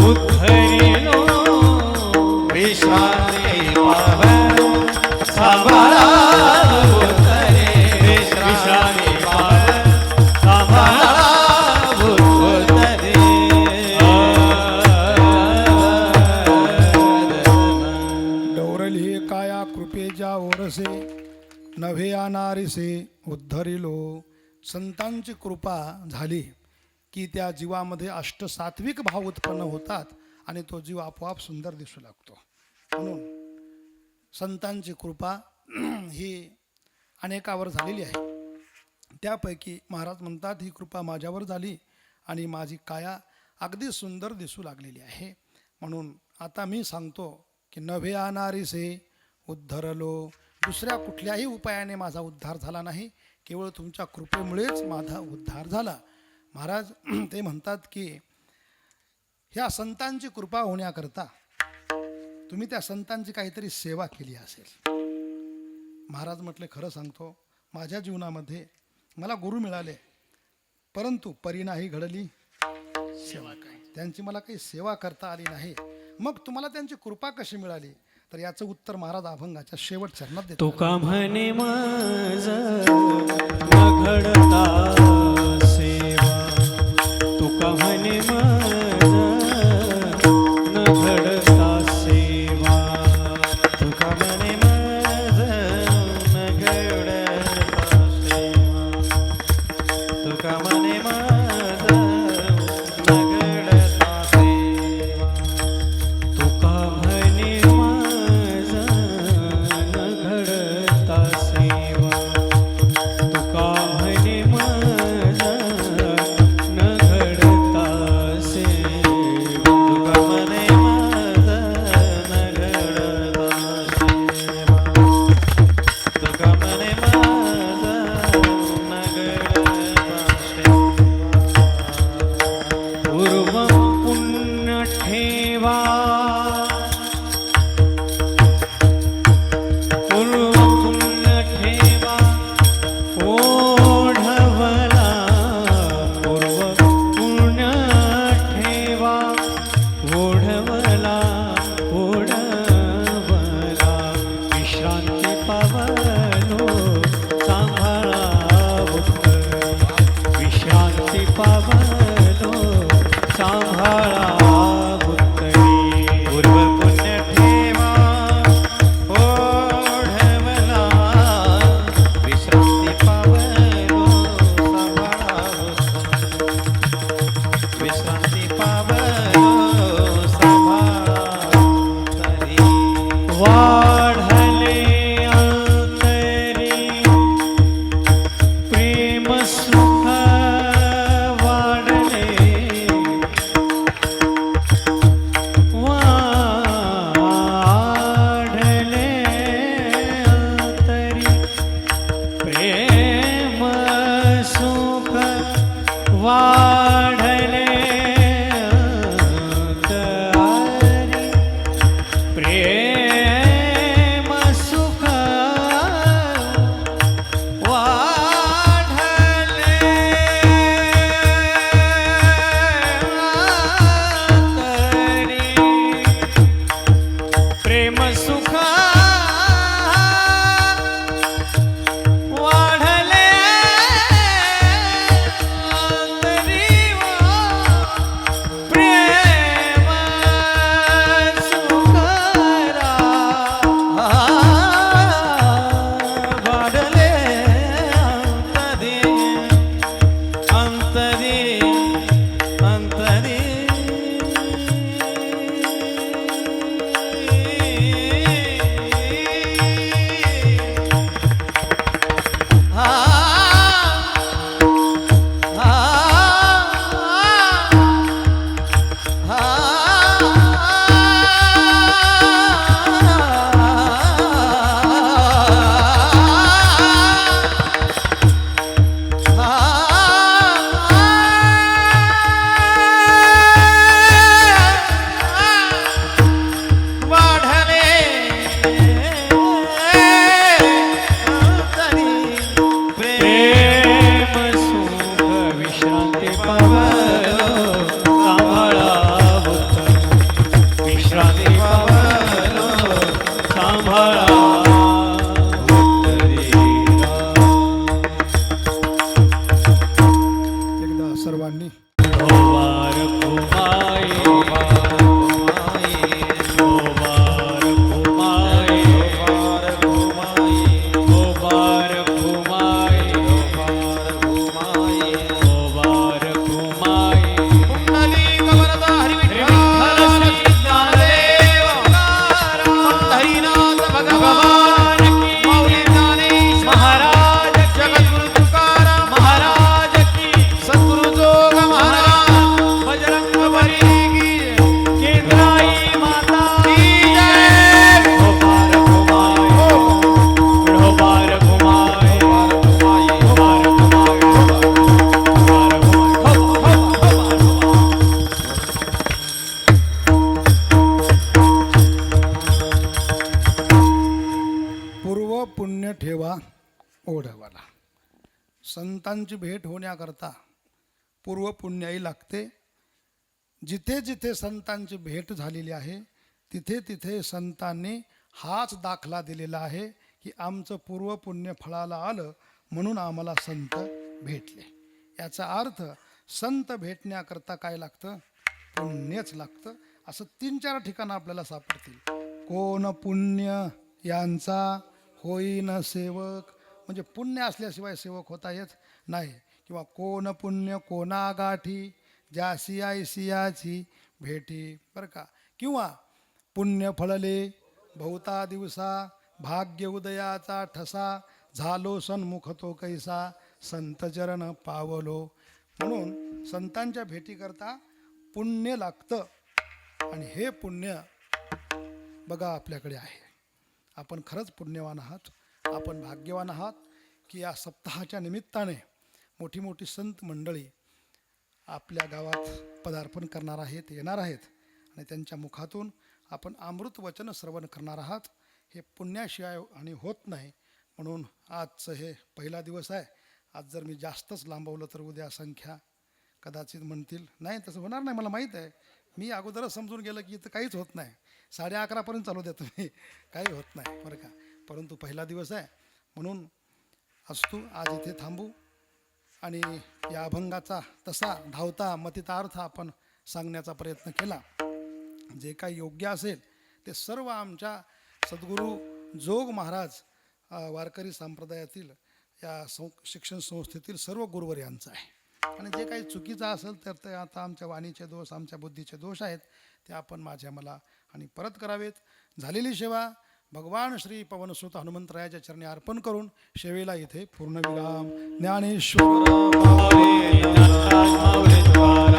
उद्धरलो विश्रांती पावन सांभाळा उत्तरी विश्रांती पावन सांभाळा उत्तरी डोरली हे काया कृपेच्या ओरसे नव्हे अनारिसे उद्धरिलो. संतांची कृपा झाली की त्या जीवामध्ये अष्टसात्विक भाव उत्पन्न होतात आणि तो जीव आपोआप सुंदर दिसू लागतो. म्हणून संतांची कृपा ही अनेकावर झालेली आहे. त्यापैकी महाराज म्हणतात ही कृपा माझ्यावर झाली आणि माझी काया अगदी सुंदर दिसू लागलेली आहे. म्हणून आता मी सांगतो की नभे अनारिसे उद्धरलो. दुसऱ्या कुठल्याही उपायाने माझा उद्धार झाला नाही, केवळ तुमच्या कृपेमुळेच माझा उद्धार झाला. महाराज ते म्हणतात की ह्या संतांची कृपा होण्याकरता तुम्ही त्या संतांची काहीतरी सेवा केली असेल. महाराज म्हटले खरं सांगतो, माझ्या जीवनामध्ये मला गुरु मिळाले, परंतु परी नाही घडली सेवा काय, त्यांची मला काही सेवा करता आली नाही. मग तुम्हाला त्यांची कृपा कशी मिळाली, तर याचं उत्तर महाराज अभंगाच्या शेवट चरणात देतो. तुका म्हणे माझ न घडता सेवा तुका म्हणे माझ न घडता सेवा तुका म्हणे माझ न घडता सेवा तुका म्हणे माझ न घडता सेवा तुका म्हणे माझ न घडता सेवा तुका म्हणे माझ न घडता सेवा विठोबार घुमाए विठोबार घुमाए विठोबार घुमाए विठोबार घुमाए पुंडलिक वरदा हरी विठ्ठल विठ्ठल श्री ज्ञानदेव हरिनाथ भगवान भगवान की माऊली ज्ञानेश्वर महाराज की जगद्गुरु तुकाराम महाराज की सद्गुरु जोग महाराज बजरंग बली बली की केंद्राई माता की जय विठोबार घुमाए विठोबार घुमाए विठोबार घुमाए विठोबार घुमाए पूर्व पुण्य ठेवा ओढवाला. संतांची भेट होण्याकरता पूर्व पुण्याई लागते. जिथे जिथे संतांची भेट झालेली आहे तिथे तिथे संतांनी हाच दाखला दिलेला आहे की आमचं पूर्व पुण्य फळाला आलं म्हणून आम्हाला संत भेटले. याचा अर्थ संत भेटण्याकरता काय लागतं? पुण्यच लागतं. असं 3-4 ठिकाणं आपल्याला सापडतील. कोण पुण्य यांचा होईन सेवक, म्हणजे पुण्य असल्याशिवाय सेवक होता येत नाही. किंवा कोण पुण्य कोणा गाठी ज्यासी आयसियाची भेटी, बरं का. किंवा पुण्य फळले बहुता दिवसा भाग्य उदयाचा ठसा झालो सन्मुख तो कैसा संत चरण पावलो. म्हणून संतांच्या भेटीकरता पुण्य लागतं. आणि हे पुण्य बघा आपल्याकडे आहे. आपण खरंच पुण्यवान आहात, आपण भाग्यवान आहात की या सप्ताहाच्या निमित्ताने मोठी मोठी संत मंडळी आपल्या गावात पदार्पण करणार आहेत, येणार आहेत आणि त्यांच्या मुखातून आपण अमृत वचन श्रवण करणार आहात. हे पुण्याशिवाय आणि होत नाही. म्हणून आजचं हे पहिला दिवस आहे. आज जर मी जास्तच लांबवलं तर उद्या संख्या कदाचित म्हणतील नाही तसं होणार नाही. मला माहीत आहे, मी अगोदरच समजून गेलं की इथं काहीच होत नाही. 11:30पर्यंत चालू द्या तुम्ही, काही होत नाही बरं का. परंतु पहिला दिवस आहे म्हणून असतो आज इथे थांबू आणि या अभंगाचा तसा धावता मतितार्थ आपण सांगण्याचा प्रयत्न केला. जे काही योग्य असेल ते सर्व आमच्या सद्गुरू जोग महाराज वारकरी संप्रदायातील या शिक्षण संस्थेतील सर्व गुरुवर यांचं आहे. आणि जे काही चुकीचं असेल तर ते आता आमच्या वाणीचे दोष, आमच्या बुद्धीचे दोष आहेत, ते आपण माझ्या मला आणि परत करावेत. झालेली सेवा भगवान श्री पवनसुत हनुमंतरायाच्या चरणी अर्पण करून सेवेला इथे पूर्णविराम. ज्ञानेश्वर माऊली, ज्ञानराज माऊली द्वार